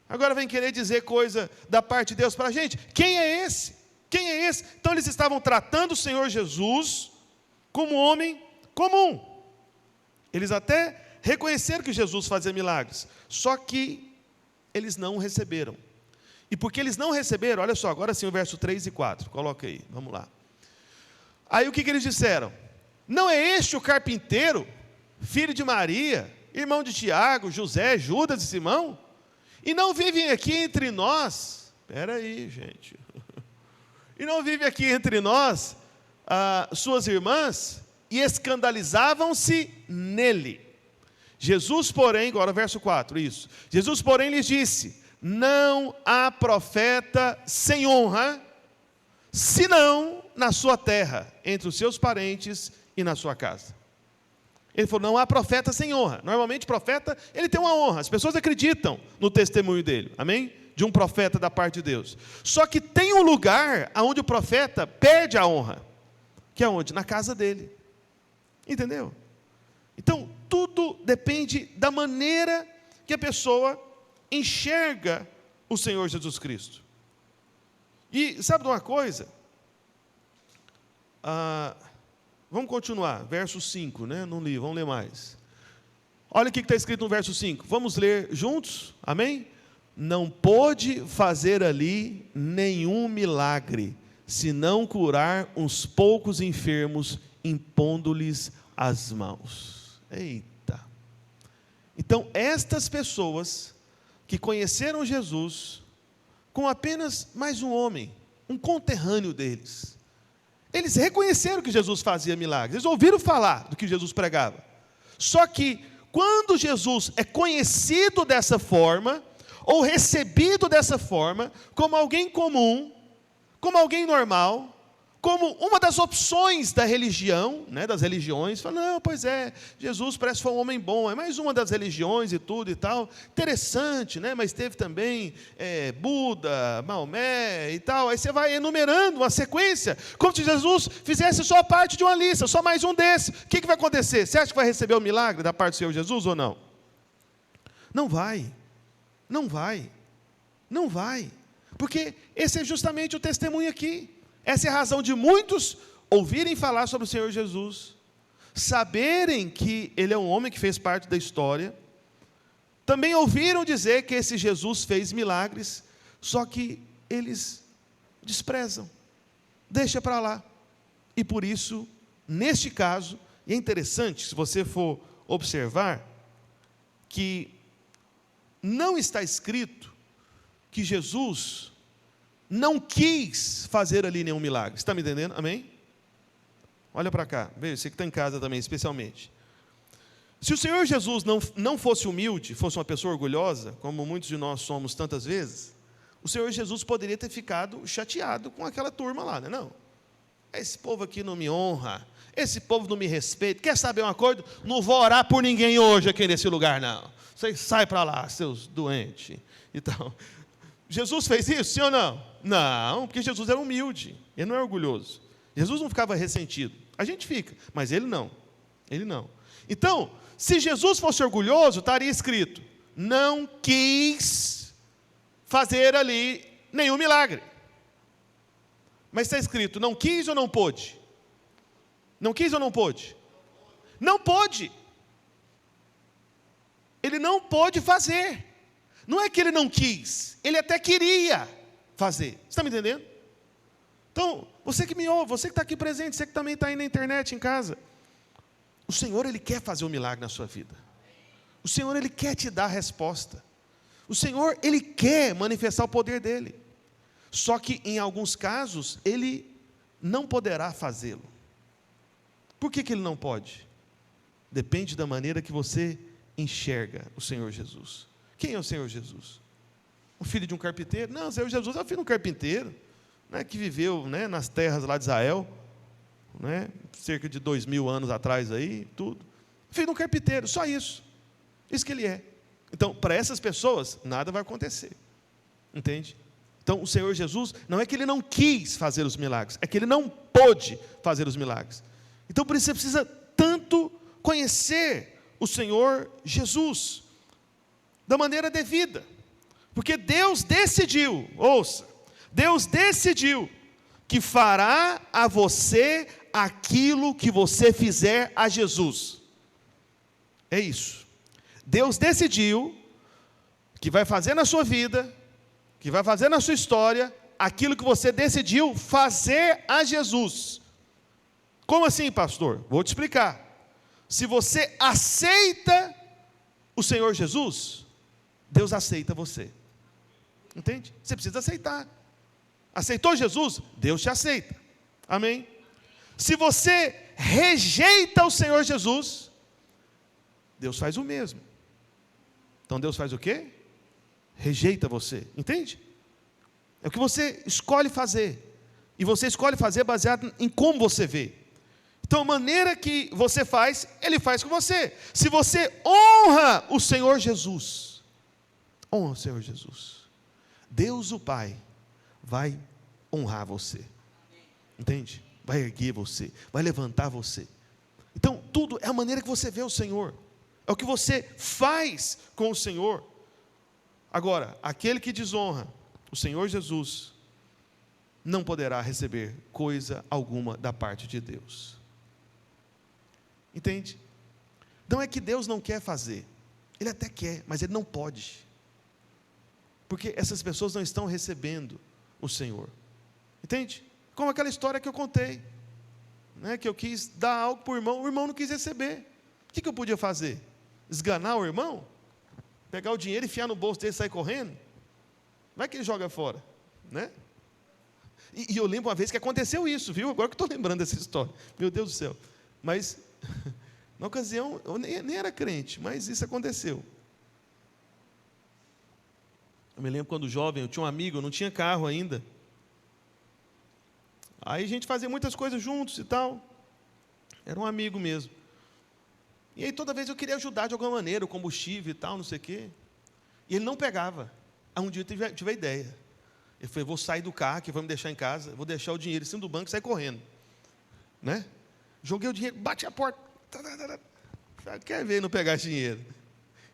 agora vem querer dizer coisa da parte de Deus para a gente. Quem é esse? Quem é esse? Então eles estavam tratando o Senhor Jesus como homem comum. Eles até reconheceram que Jesus fazia milagres, só que eles não receberam. E porque eles não receberam, olha só, agora sim o verso 3 e 4, coloca aí, vamos lá. Aí o que eles disseram? Não é este o carpinteiro, filho de Maria, irmão de Tiago, José, Judas e Simão? E não vivem aqui entre nós? Espera aí, gente. E não vive aqui entre nós suas irmãs? E escandalizavam-se nele. Jesus, porém, agora verso 4, isso. Jesus, porém, lhes disse: não há profeta sem honra, senão na sua terra, entre os seus parentes e na sua casa. Ele falou, não há profeta sem honra. Normalmente, profeta, ele tem uma honra. As pessoas acreditam no testemunho dele, amém? De um profeta da parte de Deus. Só que tem um lugar onde o profeta perde a honra, que é onde? Na casa dele. Entendeu? Então, tudo depende da maneira que a pessoa enxerga o Senhor Jesus Cristo. E sabe de uma coisa? Vamos continuar, verso 5, né? Não li, vamos ler mais. Olha o que está escrito no verso 5. Vamos ler juntos? Amém? Não pôde fazer ali nenhum milagre, senão curar uns poucos enfermos, impondo-lhes as mãos. Eita! Então, estas pessoas que conheceram Jesus com apenas mais um homem, um conterrâneo deles, eles reconheceram que Jesus fazia milagres, eles ouviram falar do que Jesus pregava. Só que, quando Jesus é conhecido dessa forma, ou recebido dessa forma, como alguém comum, como alguém normal, como uma das opções da religião, né, das religiões, fala, não, pois é, Jesus parece que foi um homem bom, é mais uma das religiões e tudo e tal, interessante, né, mas teve também Buda, Maomé e tal, aí você vai enumerando uma sequência, como se Jesus fizesse só parte de uma lista, só mais um desse. O que vai acontecer? Você acha que vai receber o milagre da parte do Senhor Jesus ou não? Não vai, não vai, não vai, porque esse é justamente o testemunho aqui. Essa é a razão de muitos ouvirem falar sobre o Senhor Jesus, saberem que Ele é um homem que fez parte da história, também ouviram dizer que esse Jesus fez milagres, só que eles desprezam, deixa para lá. E por isso, neste caso, e é interessante, se você for observar, que não está escrito que Jesus não quis fazer ali nenhum milagre. Você está me entendendo? Amém? Olha para cá. Veja, você que está em casa também, especialmente. Se o Senhor Jesus não fosse humilde, fosse uma pessoa orgulhosa, como muitos de nós somos tantas vezes, o Senhor Jesus poderia ter ficado chateado com aquela turma lá, não? Esse povo aqui não me honra, esse povo não me respeita. Quer saber uma coisa? Não vou orar por ninguém hoje aqui nesse lugar, não. Vocês saem para lá, seus doentes. Então, Jesus fez isso, sim ou não? Não, porque Jesus era humilde, ele não é orgulhoso. Jesus não ficava ressentido. A gente fica, mas ele não. Ele não. Então, se Jesus fosse orgulhoso, estaria escrito: não quis fazer ali nenhum milagre. Mas está escrito: não quis ou não pôde? Não quis ou não pôde? Não pôde. Ele não pôde fazer. Não é que ele não quis, ele até queria fazer. Você está me entendendo? Então, você que me ouve, você que está aqui presente, você que também está aí na internet, em casa, o Senhor, Ele quer fazer um milagre na sua vida. O Senhor, Ele quer te dar a resposta. O Senhor, Ele quer manifestar o poder dEle. Só que, em alguns casos, Ele não poderá fazê-lo. Por que Ele não pode? Depende da maneira que você enxerga o Senhor Jesus. Quem é o Senhor Jesus? O filho de um carpinteiro? Não, o Senhor Jesus é o filho de um carpinteiro, né, que viveu, né, nas terras lá de Israel, né, cerca de 2000 anos atrás aí, tudo. Filho de um carpinteiro, só isso. Isso que ele é. Então, para essas pessoas, nada vai acontecer. Entende? Então, o Senhor Jesus, não é que Ele não quis fazer os milagres, é que Ele não pôde fazer os milagres. Então, por isso você precisa tanto conhecer o Senhor Jesus da maneira devida. Porque Deus decidiu, ouça, Deus decidiu que fará a você aquilo que você fizer a Jesus. É isso. Deus decidiu que vai fazer na sua vida, que vai fazer na sua história, aquilo que você decidiu fazer a Jesus. Como assim, pastor? Vou te explicar. Se você aceita o Senhor Jesus, Deus aceita você. Entende? Você precisa aceitar. Aceitou Jesus? Deus te aceita. Amém? Se você rejeita o Senhor Jesus, Deus faz o mesmo. Então Deus faz o quê? Rejeita você. Entende? É o que você escolhe fazer. E você escolhe fazer baseado em como você vê. Então a maneira que você faz, Ele faz com você. Se você honra o Senhor Jesus, honra o Senhor Jesus, Deus o Pai vai honrar você. Entende? Vai erguer você, vai levantar você. Então, tudo é a maneira que você vê o Senhor. É o que você faz com o Senhor. Agora, aquele que desonra o Senhor Jesus, não poderá receber coisa alguma da parte de Deus. Entende? Não é que Deus não quer fazer. Ele até quer, mas Ele não pode. Porque essas pessoas não estão recebendo o Senhor. Entende? Como aquela história que eu contei, né, que eu quis dar algo para o irmão não quis receber. O que eu podia fazer? Esganar o irmão? Pegar o dinheiro, enfiar no bolso dele e sair correndo? Vai que ele joga fora, né? E eu lembro uma vez que aconteceu isso, viu? Agora que estou lembrando dessa história. Meu Deus do céu. Mas, na ocasião, eu nem era crente, mas isso aconteceu. Eu me lembro quando jovem, eu tinha um amigo, eu não tinha carro ainda. Aí a gente fazia muitas coisas juntos e tal. Era um amigo mesmo. E aí toda vez eu queria ajudar de alguma maneira, o combustível e tal, não sei o quê. E ele não pegava. Aí um dia eu tive a ideia. Ele falou: vou sair do carro, que vai me deixar em casa, vou deixar o dinheiro em cima do banco e sair correndo. Né? Joguei o dinheiro, bati a porta. Quer ver não pegar esse dinheiro?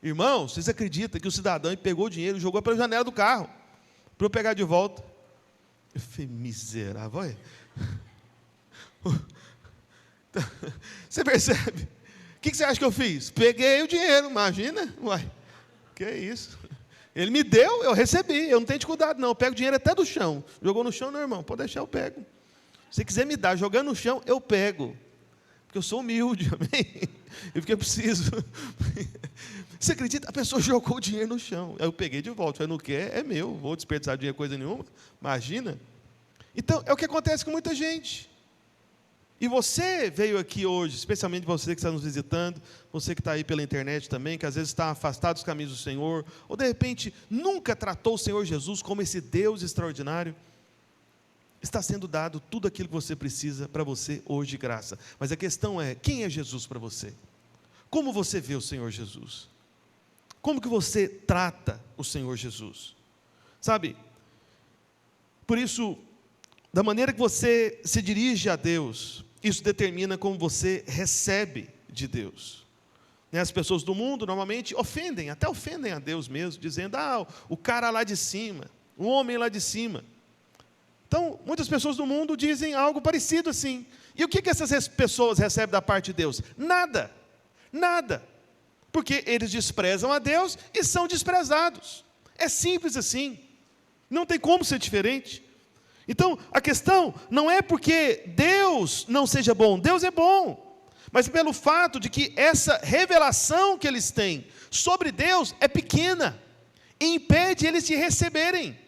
Irmão, vocês acreditam que o cidadão pegou o dinheiro e jogou pela janela do carro para eu pegar de volta? Eu falei: miserável, olha. Você percebe? O que você acha que eu fiz? Peguei o dinheiro, imagina. Uai, que é isso? Ele me deu, eu recebi, eu não tenho dificuldade não, eu pego o dinheiro até do chão. Jogou no chão, não, irmão, pode deixar, eu pego. Se quiser me dar, jogando no chão, eu pego. Porque eu sou humilde, amém? E porque eu preciso. Você acredita? A pessoa jogou o dinheiro no chão. Eu peguei de volta. Falei: não quer, é meu. Vou desperdiçar dinheiro coisa nenhuma. Imagina. Então, é o que acontece com muita gente. E você veio aqui hoje, especialmente você que está nos visitando, você que está aí pela internet também, que às vezes está afastado dos caminhos do Senhor, ou de repente nunca tratou o Senhor Jesus como esse Deus extraordinário. Está sendo dado tudo aquilo que você precisa para você hoje de graça. Mas a questão é: quem é Jesus para você? Como você vê o Senhor Jesus? Como que você trata o Senhor Jesus? Sabe, por isso, da maneira que você se dirige a Deus, isso determina como você recebe de Deus. As pessoas do mundo normalmente até ofendem a Deus mesmo, dizendo, o cara lá de cima, o homem lá de cima. Então, muitas pessoas do mundo dizem algo parecido assim. E o que essas pessoas recebem da parte de Deus? Nada, nada. Porque eles desprezam a Deus e são desprezados. É simples assim. Não tem como ser diferente. Então, a questão não é porque Deus não seja bom. Deus é bom. Mas pelo fato de que essa revelação que eles têm sobre Deus é pequena. E impede eles de receberem.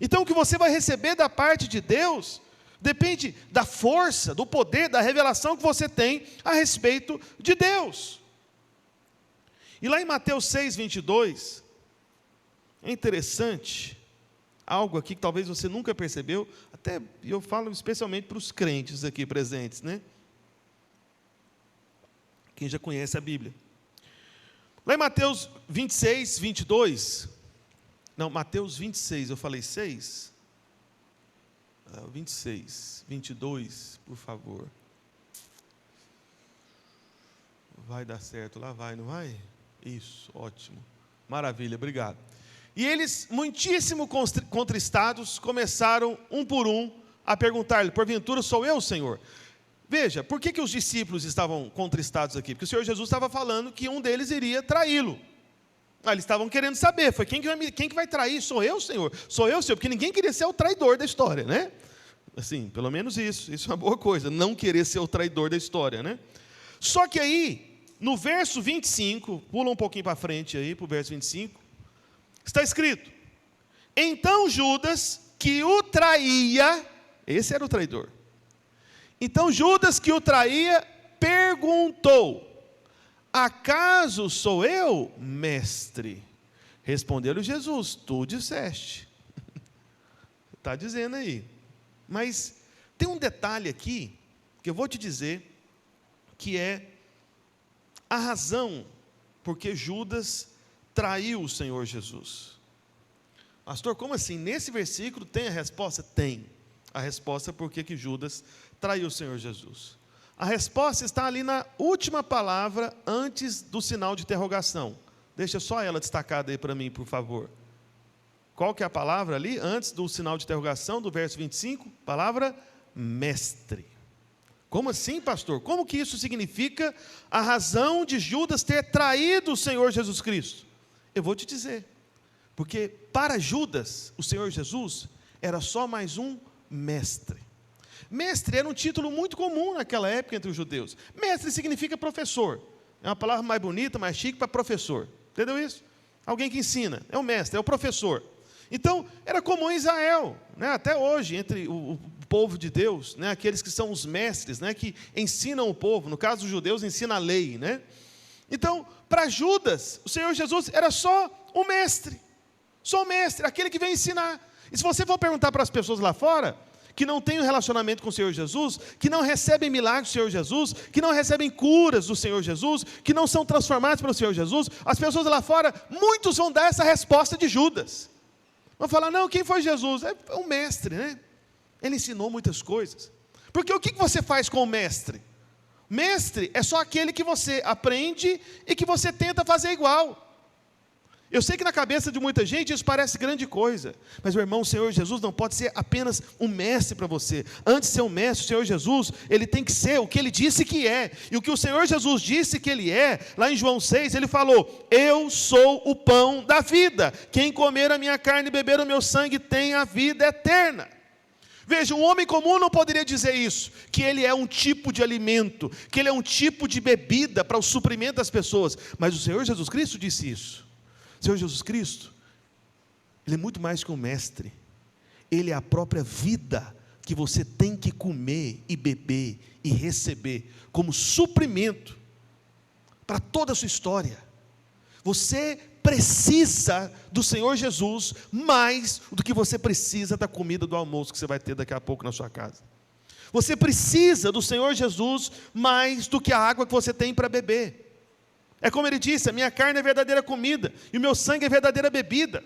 Então, o que você vai receber da parte de Deus depende da força, do poder, da revelação que você tem a respeito de Deus. E lá em Mateus 6, 22, é interessante, algo aqui que talvez você nunca percebeu, até eu falo especialmente para os crentes aqui presentes, né? Quem já conhece a Bíblia. Lá em Mateus 26, 22, não, Mateus 26, eu falei 6? 26, 22, por favor. Vai dar certo, lá vai, não vai? Isso, ótimo. Maravilha, obrigado. E eles, muitíssimo contristados, começaram, um por um, a perguntar-lhe, porventura sou eu, Senhor? Veja, por que os discípulos estavam contristados aqui? Porque o Senhor Jesus estava falando que um deles iria traí-lo. Eles estavam querendo saber, quem que vai trair? Sou eu, Senhor? Sou eu, Senhor? Porque ninguém queria ser o traidor da história, né? Assim, pelo menos isso é uma boa coisa, não querer ser o traidor da história, né? Só que aí, no verso 25, pula um pouquinho para frente aí, para o verso 25, está escrito, então Judas, que o traía, esse era o traidor, então Judas, que o traía, perguntou, acaso sou eu, mestre? Respondeu-lhe Jesus, tu disseste. Está dizendo aí. Mas tem um detalhe aqui, que eu vou te dizer, que é a razão porque Judas traiu o Senhor Jesus. Pastor, como assim? Nesse versículo tem a resposta? Tem. A resposta é porque que Judas traiu o Senhor Jesus. A resposta está ali na última palavra antes do sinal de interrogação. Deixa só ela destacada aí para mim, por favor. Qual que é a palavra ali, antes do sinal de interrogação, do verso 25? Palavra mestre. Como assim, pastor? Como que isso significa a razão de Judas ter traído o Senhor Jesus Cristo? Eu vou te dizer. Porque para Judas, o Senhor Jesus era só mais um mestre. Mestre era um título muito comum naquela época entre os judeus. Mestre significa professor. É uma palavra mais bonita, mais chique para professor. Entendeu isso? Alguém que ensina. É o mestre, é o professor. Então, era comum em Israel, né, até hoje, entre o povo de Deus, né, aqueles que são os mestres, né, que ensinam o povo, no caso dos judeus, ensina a lei. Né? Então, para Judas, o Senhor Jesus era só o mestre, aquele que vem ensinar. E se você for perguntar para as pessoas lá fora, que não têm um relacionamento com o Senhor Jesus, que não recebem milagres do Senhor Jesus, que não recebem curas do Senhor Jesus, que não são transformados pelo Senhor Jesus, as pessoas lá fora, muitos vão dar essa resposta de Judas. Vão falar, não, quem foi Jesus? É um mestre, né? Ele ensinou muitas coisas. Porque o que você faz com o mestre? Mestre é só aquele que você aprende e que você tenta fazer igual. Eu sei que na cabeça de muita gente isso parece grande coisa, mas meu irmão, o Senhor Jesus não pode ser apenas um mestre para você. Antes de ser um mestre, o Senhor Jesus, ele tem que ser o que ele disse que é. E o que o Senhor Jesus disse que ele é, lá em João 6, ele falou, eu sou o pão da vida, quem comer a minha carne e beber o meu sangue tem a vida eterna. Veja, um homem comum não poderia dizer isso, que ele é um tipo de alimento, que ele é um tipo de bebida para o suprimento das pessoas, mas o Senhor Jesus Cristo disse isso. O Senhor Jesus Cristo, Ele é muito mais que um mestre, Ele é a própria vida que você tem que comer e beber e receber como suprimento para toda a sua história. Você precisa do Senhor Jesus mais do que você precisa da comida do almoço que você vai ter daqui a pouco na sua casa. Você precisa do Senhor Jesus mais do que a água que você tem para beber. É como ele disse, a minha carne é verdadeira comida, e o meu sangue é verdadeira bebida.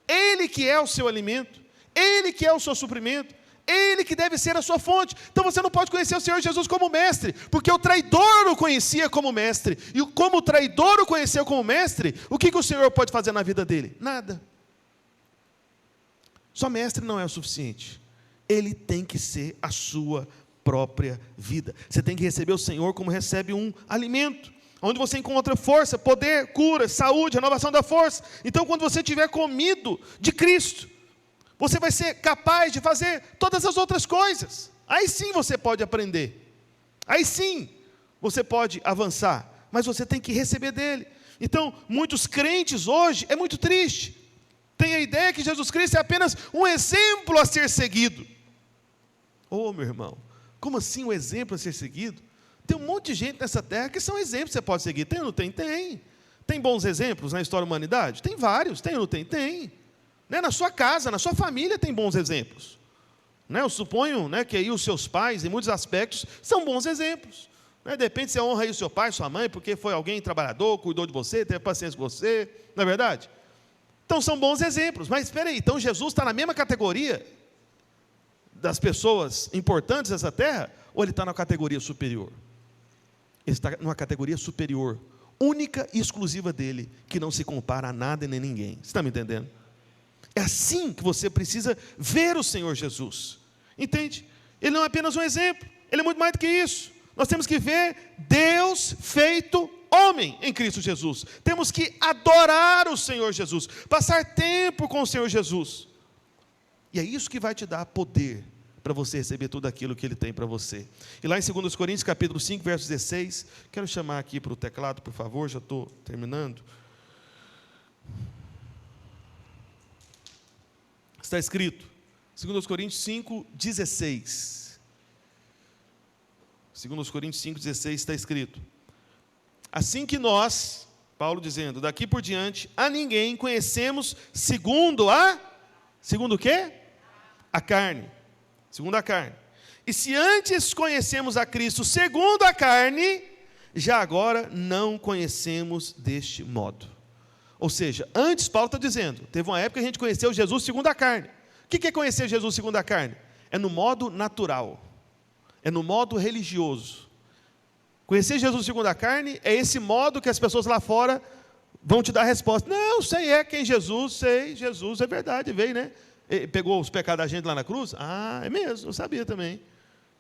Ele que é o seu alimento, Ele que é o seu suprimento, Ele que deve ser a sua fonte. Então você não pode conhecer o Senhor Jesus como mestre, porque o traidor o conhecia como mestre. E como o traidor o conheceu como mestre, o que o Senhor pode fazer na vida dele? Nada. Só mestre não é o suficiente. Ele tem que ser a sua própria vida. Você tem que receber o Senhor como recebe um alimento, onde você encontra força, poder, cura, saúde, renovação da força. Então, quando você tiver comido de Cristo, você vai ser capaz de fazer todas as outras coisas. Aí sim você pode aprender. Aí sim você pode avançar. Mas você tem que receber dele. Então, muitos crentes hoje, é muito triste, tem a ideia que Jesus Cristo é apenas um exemplo a ser seguido. Ô, meu irmão, como assim um exemplo a ser seguido? Tem um monte de gente nessa terra que são exemplos que você pode seguir. Tem ou não tem? Tem. Tem bons exemplos na história da humanidade? Tem vários. Tem ou não tem? Tem. Né? Na sua casa, na sua família tem bons exemplos. Né? Eu suponho, né, que aí os seus pais, em muitos aspectos, são bons exemplos. Né? De repente você honra aí o seu pai, sua mãe, porque foi alguém trabalhador, cuidou de você, teve paciência com você. Não é verdade? Então são bons exemplos, mas espera aí, então Jesus está na mesma categoria das pessoas importantes dessa terra, ou ele está na categoria superior? Ele está numa categoria superior, única e exclusiva dele, que não se compara a nada e nem ninguém. Você está me entendendo? É assim que você precisa ver o Senhor Jesus, entende? Ele não é apenas um exemplo, ele é muito mais do que isso. Nós temos que ver Deus feito homem em Cristo Jesus. Temos que adorar o Senhor Jesus, passar tempo com o Senhor Jesus. E é isso que vai te dar poder para você receber tudo aquilo que Ele tem para você. E lá em 2 Coríntios, capítulo 5, verso 16, quero chamar aqui para o teclado, por favor, já estou terminando. Está escrito, 2 Coríntios 5, 16. 2 Coríntios 5, 16 está escrito: assim que nós, Paulo dizendo, daqui por diante, a ninguém conhecemos segundo o quê? A carne. Segundo a carne. E se antes conhecemos a Cristo segundo a carne, já agora não conhecemos deste modo. Ou seja, antes Paulo está dizendo, teve uma época que a gente conheceu Jesus segundo a carne. O que é conhecer Jesus segundo a carne? É no modo natural. É no modo religioso. Conhecer Jesus segundo a carne é esse modo que as pessoas lá fora vão te dar a resposta. Não, sei quem Jesus, sei, Jesus é verdade, veio, né? Ele pegou os pecados da gente lá na cruz? Ah, é mesmo, eu sabia também.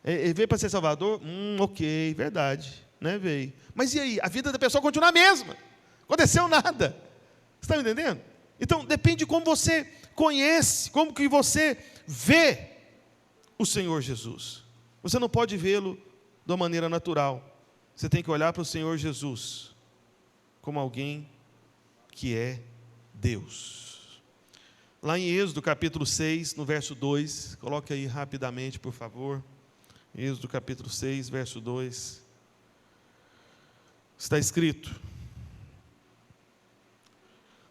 Ele veio para ser Salvador? Ok, verdade, né? Veio. Mas e aí? A vida da pessoa continua a mesma. Não aconteceu nada. Você está me entendendo? Então, depende de como você conhece, como que você vê o Senhor Jesus. Você não pode vê-lo de uma maneira natural. Você tem que olhar para o Senhor Jesus como alguém que é Deus. Lá em Êxodo capítulo 6, no verso 2, coloque aí rapidamente, por favor. Êxodo capítulo 6, verso 2. Está escrito: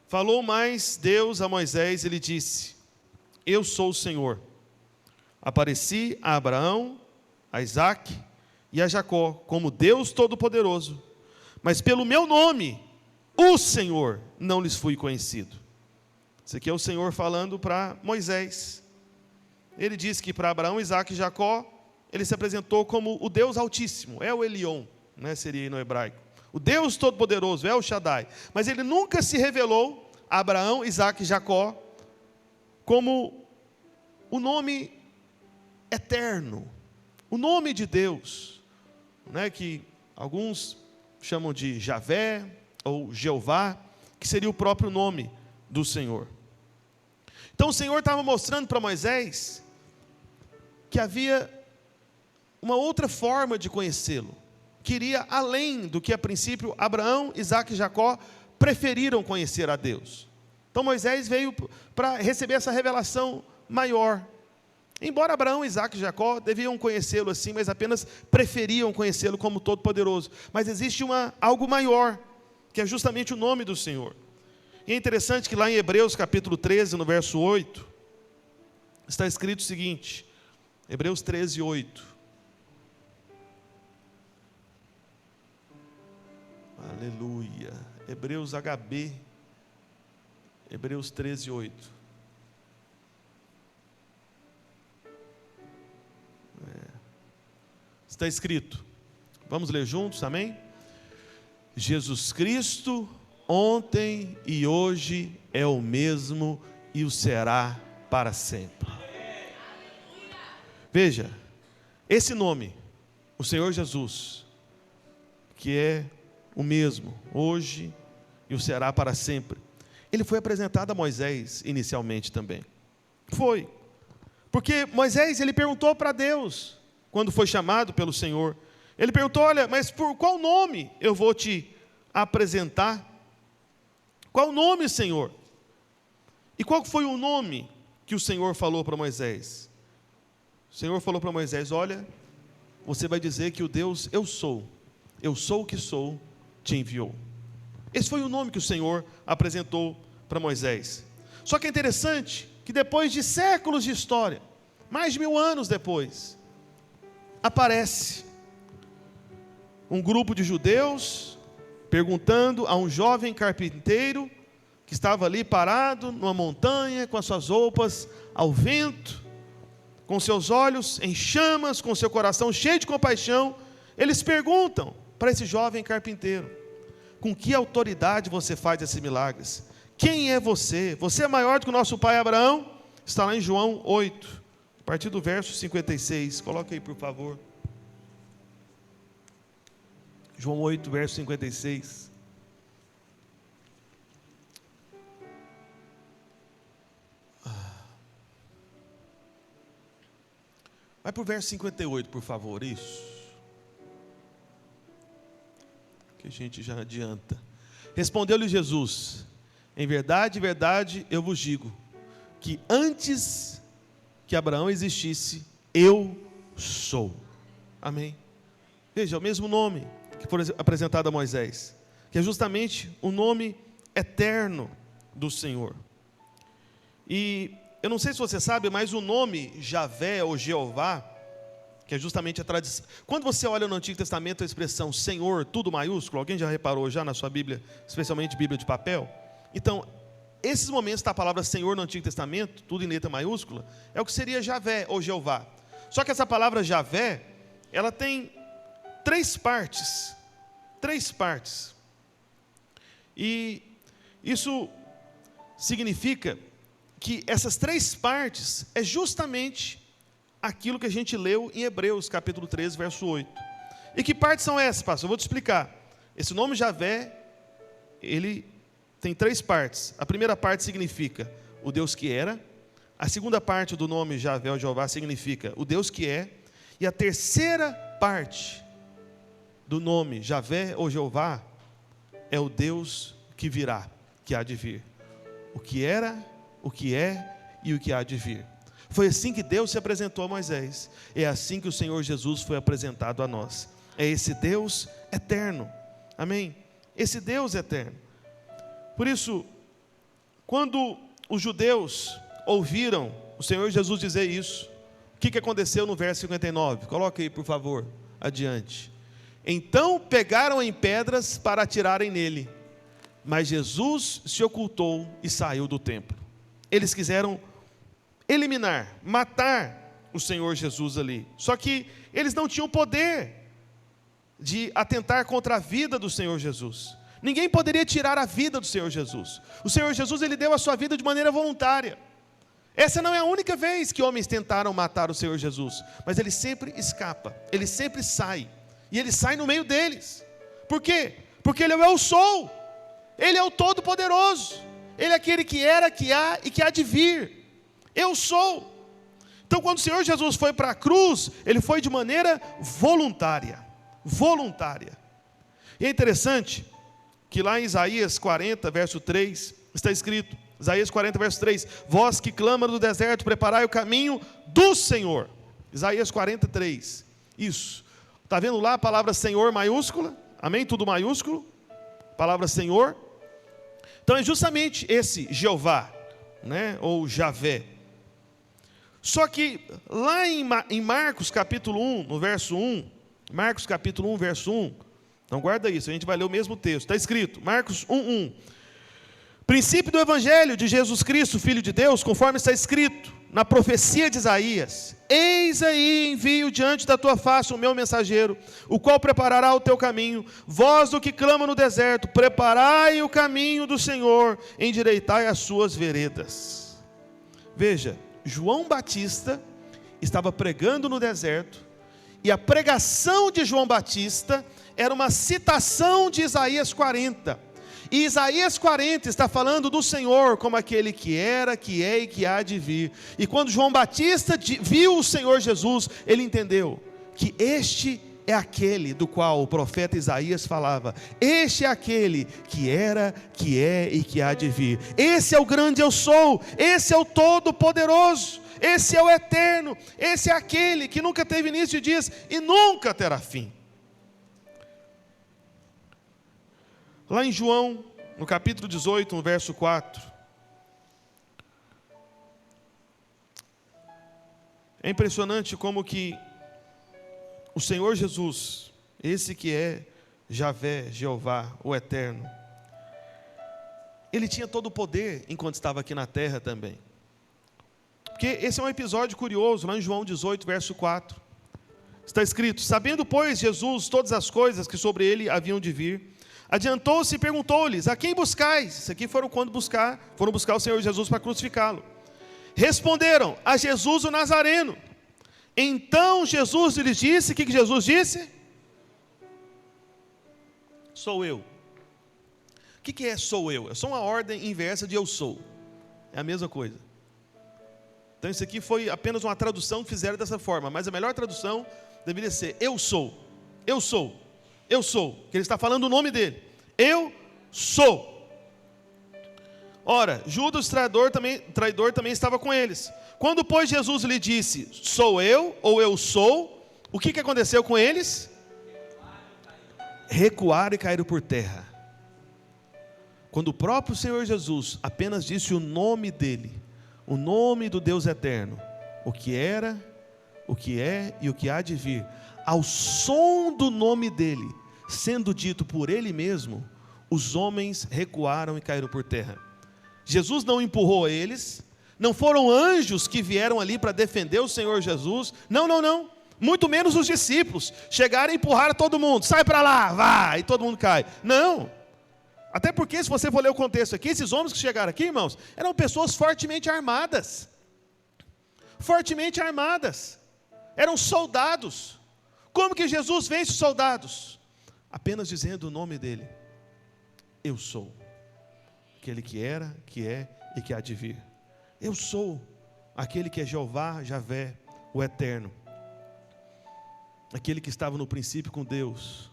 falou mais Deus a Moisés e lhe disse: eu sou o Senhor. Apareci a Abraão, a Isaque e a Jacó como Deus Todo-Poderoso, mas pelo meu nome, o Senhor, não lhes fui conhecido. Isso aqui é o Senhor falando para Moisés. Ele disse que para Abraão, Isaque e Jacó, ele se apresentou como o Deus Altíssimo, El Elyon, né, seria aí no hebraico. O Deus Todo-Poderoso, El Shaddai. Mas ele nunca se revelou a Abraão, Isaque e Jacó como o nome eterno, o nome de Deus, né, que alguns chamam de Javé ou Jeová, que seria o próprio nome do Senhor. Então o Senhor estava mostrando para Moisés que havia uma outra forma de conhecê-lo, que iria além do que a princípio Abraão, Isaque e Jacó preferiram conhecer a Deus. Então Moisés veio para receber essa revelação maior. Embora Abraão, Isaque e Jacó deviam conhecê-lo assim, mas apenas preferiam conhecê-lo como Todo-Poderoso. Mas existe algo maior, que é justamente o nome do Senhor. E é interessante que lá em Hebreus capítulo 13, no verso 8, está escrito o seguinte, Hebreus 13, 8. Aleluia. Hebreus HB, Hebreus 13, 8. Está escrito. Vamos ler juntos, amém? Jesus Cristo, ontem e hoje é o mesmo e o será para sempre. Veja, esse nome, o Senhor Jesus, que é o mesmo, hoje e o será para sempre, ele foi apresentado a Moisés inicialmente também. Foi. Porque Moisés, ele perguntou para Deus, quando foi chamado pelo Senhor, ele perguntou, olha, mas por qual nome eu vou te apresentar? Qual nome, Senhor? E qual foi o nome que o Senhor falou para Moisés? O Senhor falou para Moisés, olha, você vai dizer que o Deus eu sou o que sou, te enviou. Esse foi o nome que o Senhor apresentou para Moisés. Só que é interessante que depois de séculos de história, mais de 1000 anos depois, aparece um grupo de judeus perguntando a um jovem carpinteiro que estava ali parado numa montanha com as suas roupas ao vento, com seus olhos em chamas, com seu coração cheio de compaixão. Eles perguntam para esse jovem carpinteiro: com que autoridade você faz esses milagres? Quem é você? Você é maior do que o nosso pai Abraão? Está lá em João 8, a partir do verso 56. Coloca aí, por favor. João 8, verso 56. Vai para o verso 58, por favor, isso. Que a gente já adianta. Respondeu-lhe Jesus: em verdade, verdade, eu vos digo, que antes que Abraão existisse, eu sou. Amém? Veja, é o mesmo nome que foi apresentado a Moisés, que é justamente o nome eterno do Senhor. E eu não sei se você sabe, mas o nome Javé ou Jeová, que é justamente a tradição. Quando você olha no Antigo Testamento a expressão Senhor, tudo maiúsculo, alguém já reparou já na sua Bíblia, especialmente Bíblia de papel? Então, esses momentos da palavra Senhor no Antigo Testamento, tudo em letra maiúscula, é o que seria Javé ou Jeová. Só que essa palavra Javé, ela tem três partes. E isso significa que essas três partes é justamente aquilo que a gente leu em Hebreus, capítulo 13, verso 8. E que partes são essas, pastor? Eu vou te explicar. Esse nome Javé, ele tem três partes. A primeira parte significa o Deus que era. A segunda parte do nome Javé ou Jeová significa o Deus que é. E a terceira parte do nome Javé ou Jeová é o Deus que virá, que há de vir. O que era, o que é e o que há de vir. Foi assim que Deus se apresentou a Moisés. É assim que o Senhor Jesus foi apresentado a nós. É esse Deus eterno. Amém? Esse Deus eterno. Por isso, quando os judeus ouviram o Senhor Jesus dizer isso, o que aconteceu no verso 59? Coloca aí, por favor, adiante. Então pegaram em pedras para atirarem nele, mas Jesus se ocultou e saiu do templo. Eles quiseram eliminar, matar o Senhor Jesus ali. Só que eles não tinham poder de atentar contra a vida do Senhor Jesus. Ninguém poderia tirar a vida do Senhor Jesus. O Senhor Jesus, ele deu a sua vida de maneira voluntária. Essa não é a única vez que homens tentaram matar o Senhor Jesus, mas ele sempre escapa, ele sempre sai, e ele sai no meio deles. Por quê? Porque ele é o eu sou, ele é o Todo-Poderoso, ele é aquele que era, que há e que há de vir. Eu sou. Então, quando o Senhor Jesus foi para a cruz, ele foi de maneira voluntária. E é interessante que lá em Isaías 40, verso 3, está escrito, Isaías 40, verso 3, vós que clama do deserto, preparai o caminho do Senhor. Isaías 43, isso. Está vendo lá a palavra Senhor maiúscula? Amém? Tudo maiúsculo. Palavra Senhor. Então é justamente esse Jeová, né? Ou Javé. Só que lá em Marcos capítulo 1, no verso 1, Marcos capítulo 1, verso 1, então guarda isso, a gente vai ler o mesmo texto, está escrito, Marcos 1, 1. Princípio do Evangelho de Jesus Cristo, Filho de Deus, conforme está escrito na profecia de Isaías: eis aí envio diante da tua face o meu mensageiro, o qual preparará o teu caminho. Voz do que clama no deserto: preparai o caminho do Senhor, endireitai as suas veredas. Veja, João Batista estava pregando no deserto, e a pregação de João Batista era uma citação de Isaías 40. E Isaías 40 está falando do Senhor como aquele que era, que é e que há de vir. E quando João Batista viu o Senhor Jesus, ele entendeu que este é aquele do qual o profeta Isaías falava. Este é aquele que era, que é e que há de vir. Esse é o grande eu sou, esse é o todo-poderoso, esse é o eterno, esse é aquele que nunca teve início de dias e nunca terá fim. Lá em João, no capítulo 18, no verso 4. É impressionante como que o Senhor Jesus, esse que é Javé, Jeová, o Eterno, ele tinha todo o poder enquanto estava aqui na terra também. Porque esse é um episódio curioso, lá em João 18, verso 4. Está escrito: sabendo, pois, Jesus todas as coisas que sobre ele haviam de vir, adiantou-se e perguntou-lhes: a quem buscais? Isso aqui foram buscar o Senhor Jesus para crucificá-lo. Responderam: a Jesus o Nazareno. Então Jesus lhes disse: o que Jesus disse? Sou eu. O que é sou eu? É só uma ordem inversa de eu sou. É a mesma coisa. Então isso aqui foi apenas uma tradução que fizeram dessa forma, mas a melhor tradução deveria ser: eu sou, eu sou, eu sou, que ele está falando o nome dele. Eu sou. Ora, Judas, traidor também estava com eles. Quando, pois, Jesus lhe disse: sou eu, ou eu sou, o que aconteceu com eles? Recuaram e caíram por terra. Quando o próprio Senhor Jesus apenas disse o nome dele, o nome do Deus eterno, o que era, o que é e o que há de vir, ao som do nome dele, sendo dito por ele mesmo, os homens recuaram e caíram por terra. Jesus não empurrou eles, não foram anjos que vieram ali para defender o Senhor Jesus, não, muito menos os discípulos, chegaram e empurraram todo mundo: sai para lá, vai, e todo mundo cai. Não, até porque se você for ler o contexto aqui, esses homens que chegaram aqui, irmãos, eram pessoas fortemente armadas, eram soldados. Como que Jesus vence os soldados? Apenas dizendo o nome dele: eu sou, aquele que era, que é e que há de vir. Eu sou aquele que é Jeová, Javé, o Eterno, aquele que estava no princípio com Deus,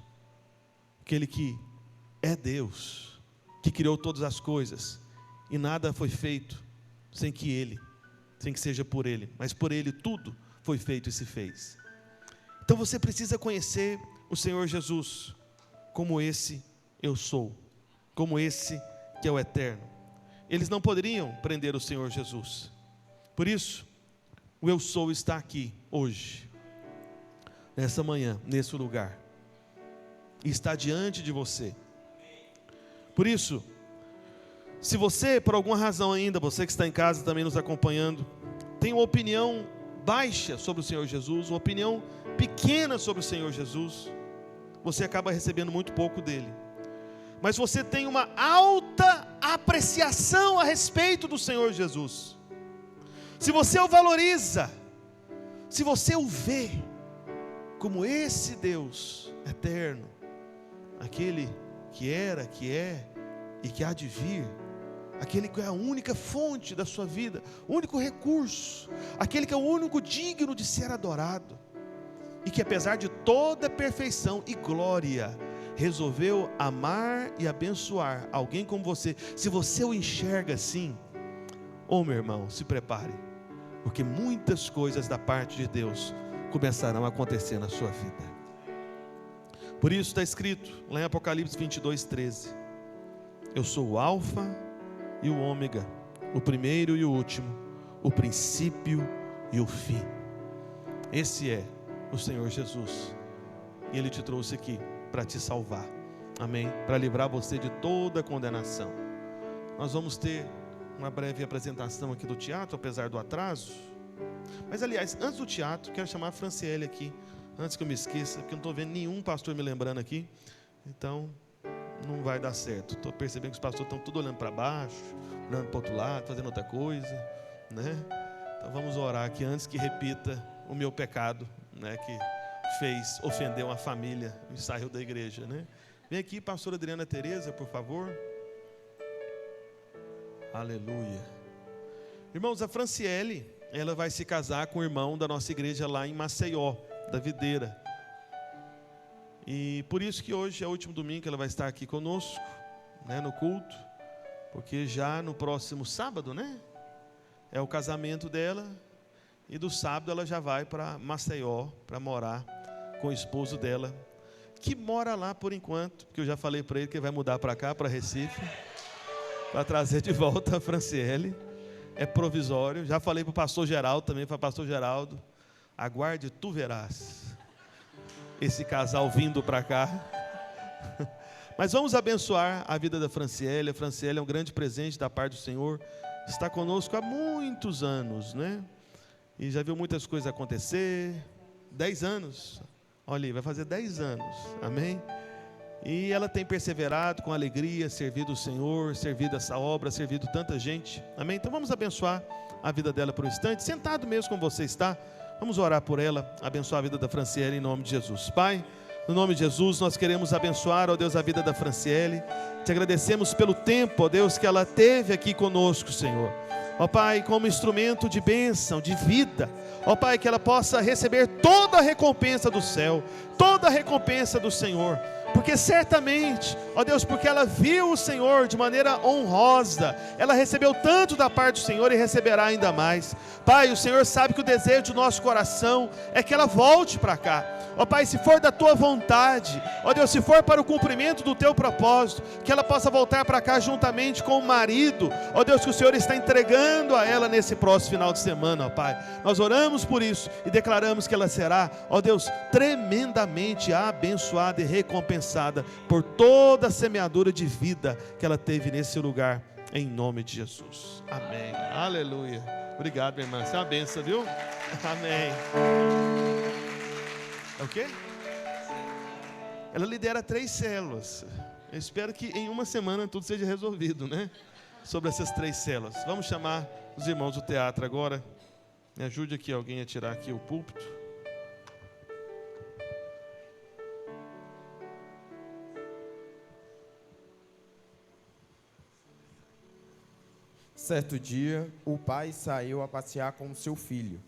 aquele que é Deus, que criou todas as coisas, e nada foi feito sem que seja por Ele, mas por Ele tudo foi feito e se fez. Então você precisa conhecer o Senhor Jesus como esse eu sou, como esse que é o eterno. Eles não poderiam prender o Senhor Jesus. Por isso, o eu sou está aqui hoje, nessa manhã, nesse lugar, e está diante de você. Por isso, se você, por alguma razão ainda, você que está em casa também nos acompanhando, tem uma opinião baixa sobre o Senhor Jesus, uma opinião pequena sobre o Senhor Jesus, você acaba recebendo muito pouco dele. Mas você tem uma alta apreciação a respeito do Senhor Jesus. Se você o valoriza, se você o vê como esse Deus eterno, aquele que era, que é e que há de vir, aquele que é a única fonte da sua vida, o único recurso, aquele que é o único digno de ser adorado, e que apesar de toda perfeição e glória, resolveu amar e abençoar alguém como você. Se você o enxerga assim, meu irmão, se prepare, porque muitas coisas da parte de Deus começarão a acontecer na sua vida. Por isso está escrito lá em Apocalipse 22:13: eu sou o alfa e o ômega, o primeiro e o último, o princípio e o fim. Esse é o Senhor Jesus, e Ele te trouxe aqui para te salvar, amém? Para livrar você de toda condenação. Nós vamos ter uma breve apresentação aqui do teatro, apesar do atraso. Mas, aliás, antes do teatro, quero chamar a Franciele aqui, antes que eu me esqueça, porque eu não estou vendo nenhum pastor me lembrando aqui. Então, não vai dar certo. Estou percebendo que os pastores estão tudo olhando para baixo, olhando para o outro lado, fazendo outra coisa, né? Então, vamos orar aqui antes que repita o meu pecado, né? Que fez ofender uma família e saiu da igreja, né? Vem aqui, pastora Adriana Tereza, por favor. Aleluia. Irmãos, a Franciele, ela vai se casar com o irmão da nossa igreja lá em Maceió, da Videira. E por isso que hoje é o último domingo que ela vai estar aqui conosco, né, no culto. Porque já no próximo sábado, né, é o casamento dela. E do sábado ela já vai para Maceió, para morar com o esposo dela, que mora lá por enquanto, porque eu já falei para ele que ele vai mudar para cá, para Recife, para trazer de volta a Franciele. É provisório. Já falei para o pastor Geraldo também, para o pastor Geraldo, aguarde, tu verás esse casal vindo para cá. Mas vamos abençoar a vida da Franciele. A Franciele é um grande presente da parte do Senhor, está conosco há muitos anos, né? E já viu muitas coisas acontecer. 10 anos, olha aí, vai fazer 10 anos, amém? E ela tem perseverado com alegria, servido o Senhor, servido essa obra, servido tanta gente, amém? Então vamos abençoar a vida dela por um instante, sentado mesmo como você está. Vamos orar por ela, abençoar a vida da Franciele em nome de Jesus. Pai, no nome de Jesus, nós queremos abençoar, ó Deus, a vida da Franciele. Te agradecemos pelo tempo, ó Deus, que ela teve aqui conosco, Senhor. Ó Pai, como instrumento de bênção, de vida. Ó Pai, que ela possa receber toda a recompensa do céu, toda a recompensa do Senhor. Porque certamente, ó Deus, porque ela viu o Senhor de maneira honrosa, ela recebeu tanto da parte do Senhor e receberá ainda mais. Pai, o Senhor sabe que o desejo do nosso coração é que ela volte para cá. Ó Pai, se for da Tua vontade, ó Deus, se for para o cumprimento do Teu propósito, que ela possa voltar para cá juntamente com o marido, ó Deus, que o Senhor está entregando a ela nesse próximo final de semana, ó Pai. Nós oramos por isso e declaramos que ela será, ó Deus, tremendamente abençoada e recompensada por toda a semeadura de vida que ela teve nesse lugar, em nome de Jesus. Amém. Aleluia. Obrigado, minha irmã. Você é uma benção, viu? Amém. É o quê? Ela lidera 3 células. Eu espero que em uma semana tudo seja resolvido, né? Sobre essas 3 células. Vamos chamar os irmãos do teatro agora. Me ajude aqui alguém a tirar aqui o púlpito. Certo dia, o pai saiu a passear com o seu filho.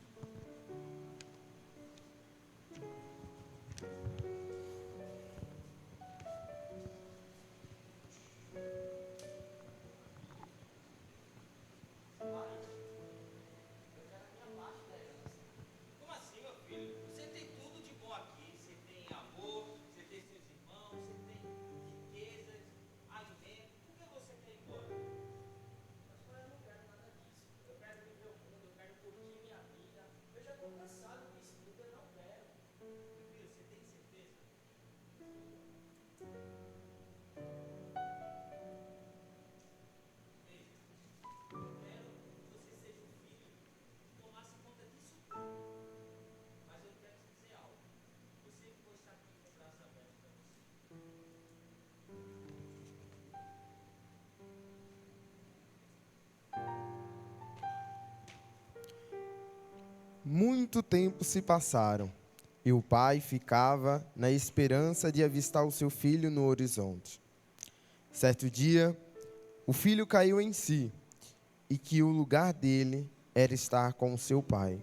Muito tempo se passaram, e o pai ficava na esperança de avistar o seu filho no horizonte. Certo dia, o filho caiu em si, e que o lugar dele era estar com o seu pai.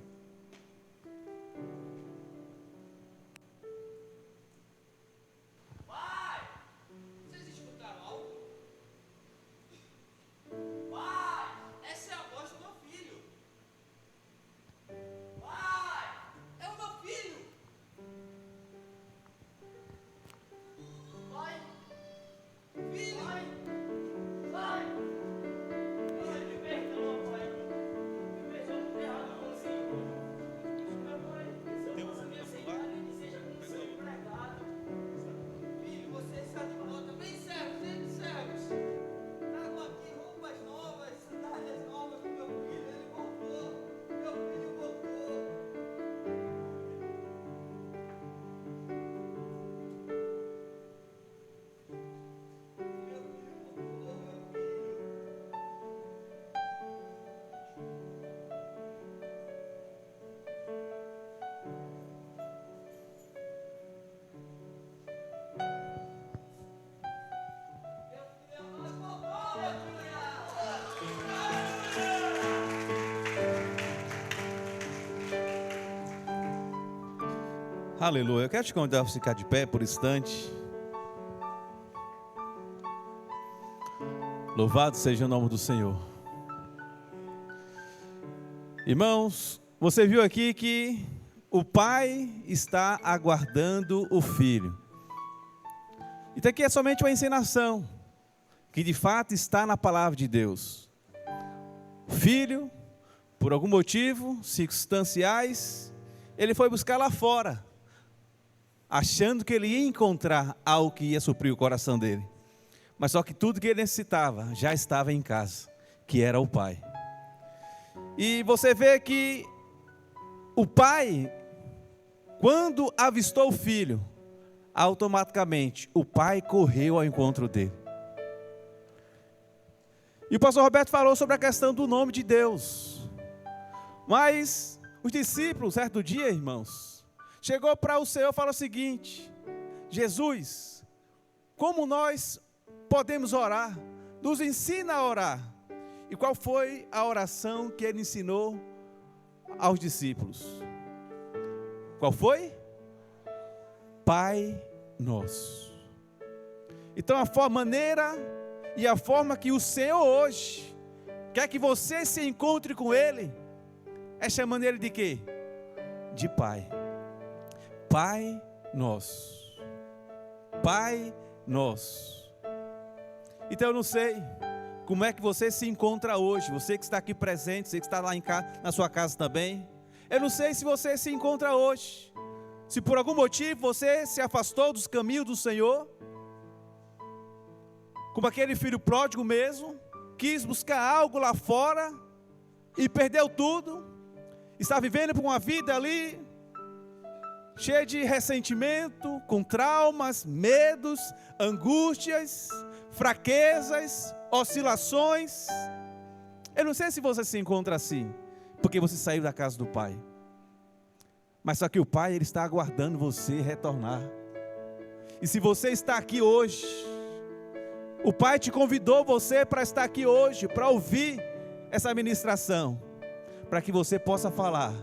Aleluia. Eu quero te convidar a ficar de pé por um instante. Louvado seja o nome do Senhor. Irmãos, você viu aqui que o pai está aguardando o filho. Então aqui é somente uma encenação, que de fato está na palavra de Deus. O filho, por algum motivo, circunstanciais, ele foi buscar lá fora, achando que ele ia encontrar algo que ia suprir o coração dele. Mas só que tudo que ele necessitava já estava em casa, que era o pai. E você vê que o pai, quando avistou o filho, automaticamente o pai correu ao encontro dele. E o pastor Roberto falou sobre a questão do nome de Deus. Mas os discípulos, certo dia, irmãos, chegou para o Senhor e falou o seguinte: Jesus, como nós podemos orar? Nos ensina a orar. E qual foi a oração que ele ensinou aos discípulos? Qual foi? Pai Nosso. Então a maneira e a forma que o Senhor hoje quer que você se encontre com Ele, é chamando Ele de quê? De Pai. Pai Nosso. Pai Nosso. Então eu não sei como é que você se encontra hoje, você que está aqui presente, você que está lá em casa, na sua casa também. Eu não sei se você se encontra hoje, se por algum motivo você se afastou dos caminhos do Senhor, como aquele filho pródigo mesmo, quis buscar algo lá fora e perdeu tudo, está vivendo por uma vida ali cheia de ressentimento, com traumas, medos, angústias, fraquezas, oscilações. Eu não sei se você se encontra assim, porque você saiu da casa do Pai. Mas só que o Pai, Ele está aguardando você retornar. E se você está aqui hoje, o Pai te convidou você para estar aqui hoje, para ouvir essa ministração, para que você possa falar: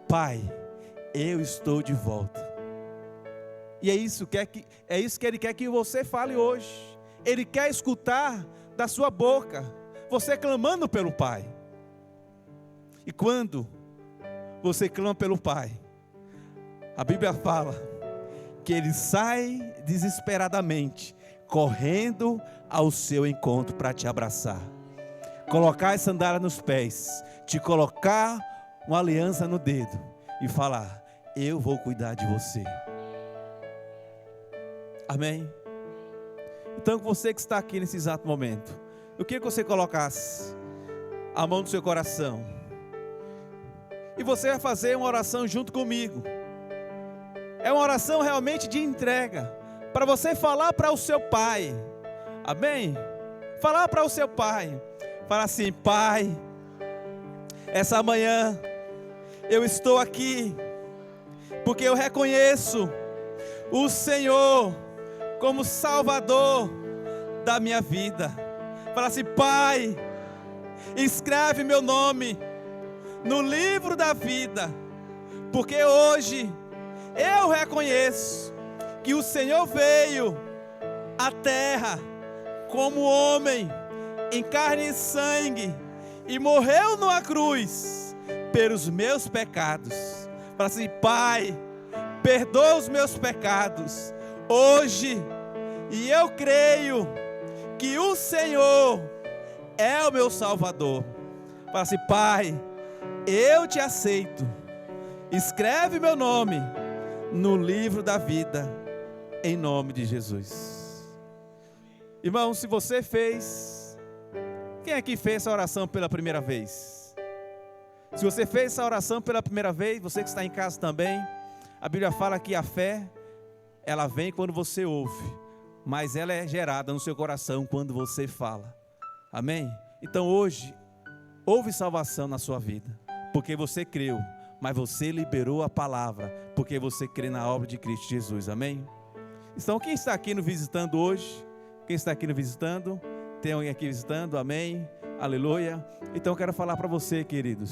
Pai, eu estou de volta. E é isso que Ele quer que você fale hoje. Ele quer escutar da sua boca você clamando pelo Pai. E quando você clama pelo Pai, a Bíblia fala que Ele sai desesperadamente, correndo ao seu encontro para te abraçar, colocar as sandálias nos pés, te colocar uma aliança no dedo e falar: eu vou cuidar de você. Amém? Então você que está aqui nesse exato momento, eu queria que você colocasse a mão no seu coração e você vai fazer uma oração junto comigo. É uma oração realmente de entrega, para você falar para o seu Pai. Amém? Falar para o seu Pai. Falar assim: Pai, essa manhã eu estou aqui porque eu reconheço o Senhor como Salvador da minha vida. Fala assim: Pai, escreve meu nome no livro da vida, porque hoje eu reconheço que o Senhor veio à terra como homem, em carne e sangue, e morreu numa cruz pelos meus pecados. Fala assim: Pai, perdoa os meus pecados hoje, e eu creio que o Senhor é o meu Salvador. Fala assim: Pai, eu te aceito, escreve meu nome no livro da vida, em nome de Jesus. Irmão, se você fez, quem aqui fez essa oração pela primeira vez? Se você fez essa oração pela primeira vez, você que está em casa também, a Bíblia fala que a fé, ela vem quando você ouve, mas ela é gerada no seu coração quando você fala. Amém? Então hoje, houve salvação na sua vida, porque você creu, mas você liberou a palavra, porque você crê na obra de Cristo Jesus. Amém? Então quem está aqui nos visitando hoje? Quem está aqui nos visitando? Tem alguém aqui visitando? Amém? Aleluia. Então eu quero falar para você, queridos,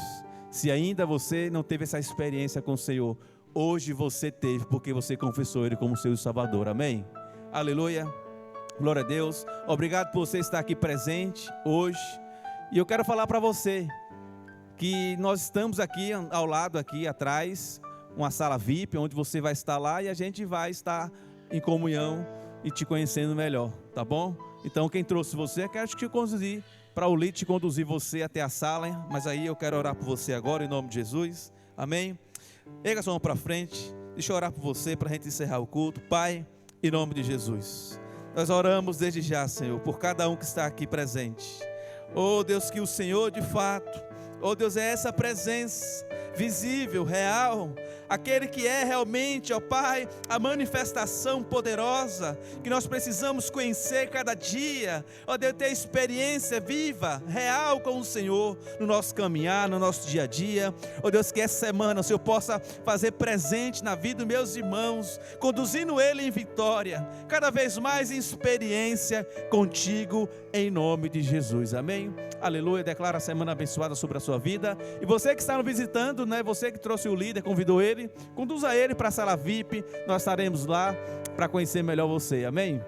se ainda você não teve essa experiência com o Senhor, hoje você teve, porque você confessou Ele como seu Salvador, amém? Aleluia, glória a Deus. Obrigado por você estar aqui presente hoje, e eu quero falar para você, que nós estamos aqui ao lado, aqui atrás, uma sala VIP, onde você vai estar lá, e a gente vai estar em comunhão, e te conhecendo melhor, tá bom? Então quem trouxe você, quero te conduzir para o lead, te conduzir você até a sala, hein? Mas aí eu quero orar por você agora, em nome de Jesus, amém? Erga sua mão para frente, deixa eu orar por você, para a gente encerrar o culto. Pai, em nome de Jesus, nós oramos desde já, Senhor, por cada um que está aqui presente. Oh Deus, que o Senhor de fato, oh Deus, é essa presença visível, real, aquele que é realmente, ó Pai, a manifestação poderosa, que nós precisamos conhecer cada dia, ó Deus, ter experiência viva, real com o Senhor, no nosso caminhar, no nosso dia a dia. Ó Deus, que essa semana o Senhor possa fazer presente na vida dos meus irmãos, conduzindo ele em vitória, cada vez mais em experiência contigo, em nome de Jesus, amém? Aleluia, declara a semana abençoada sobre a sua vida. E você que está nos visitando, né? Você que trouxe o líder, convidou ele, conduza ele para a sala VIP. Nós estaremos lá para conhecer melhor você, amém?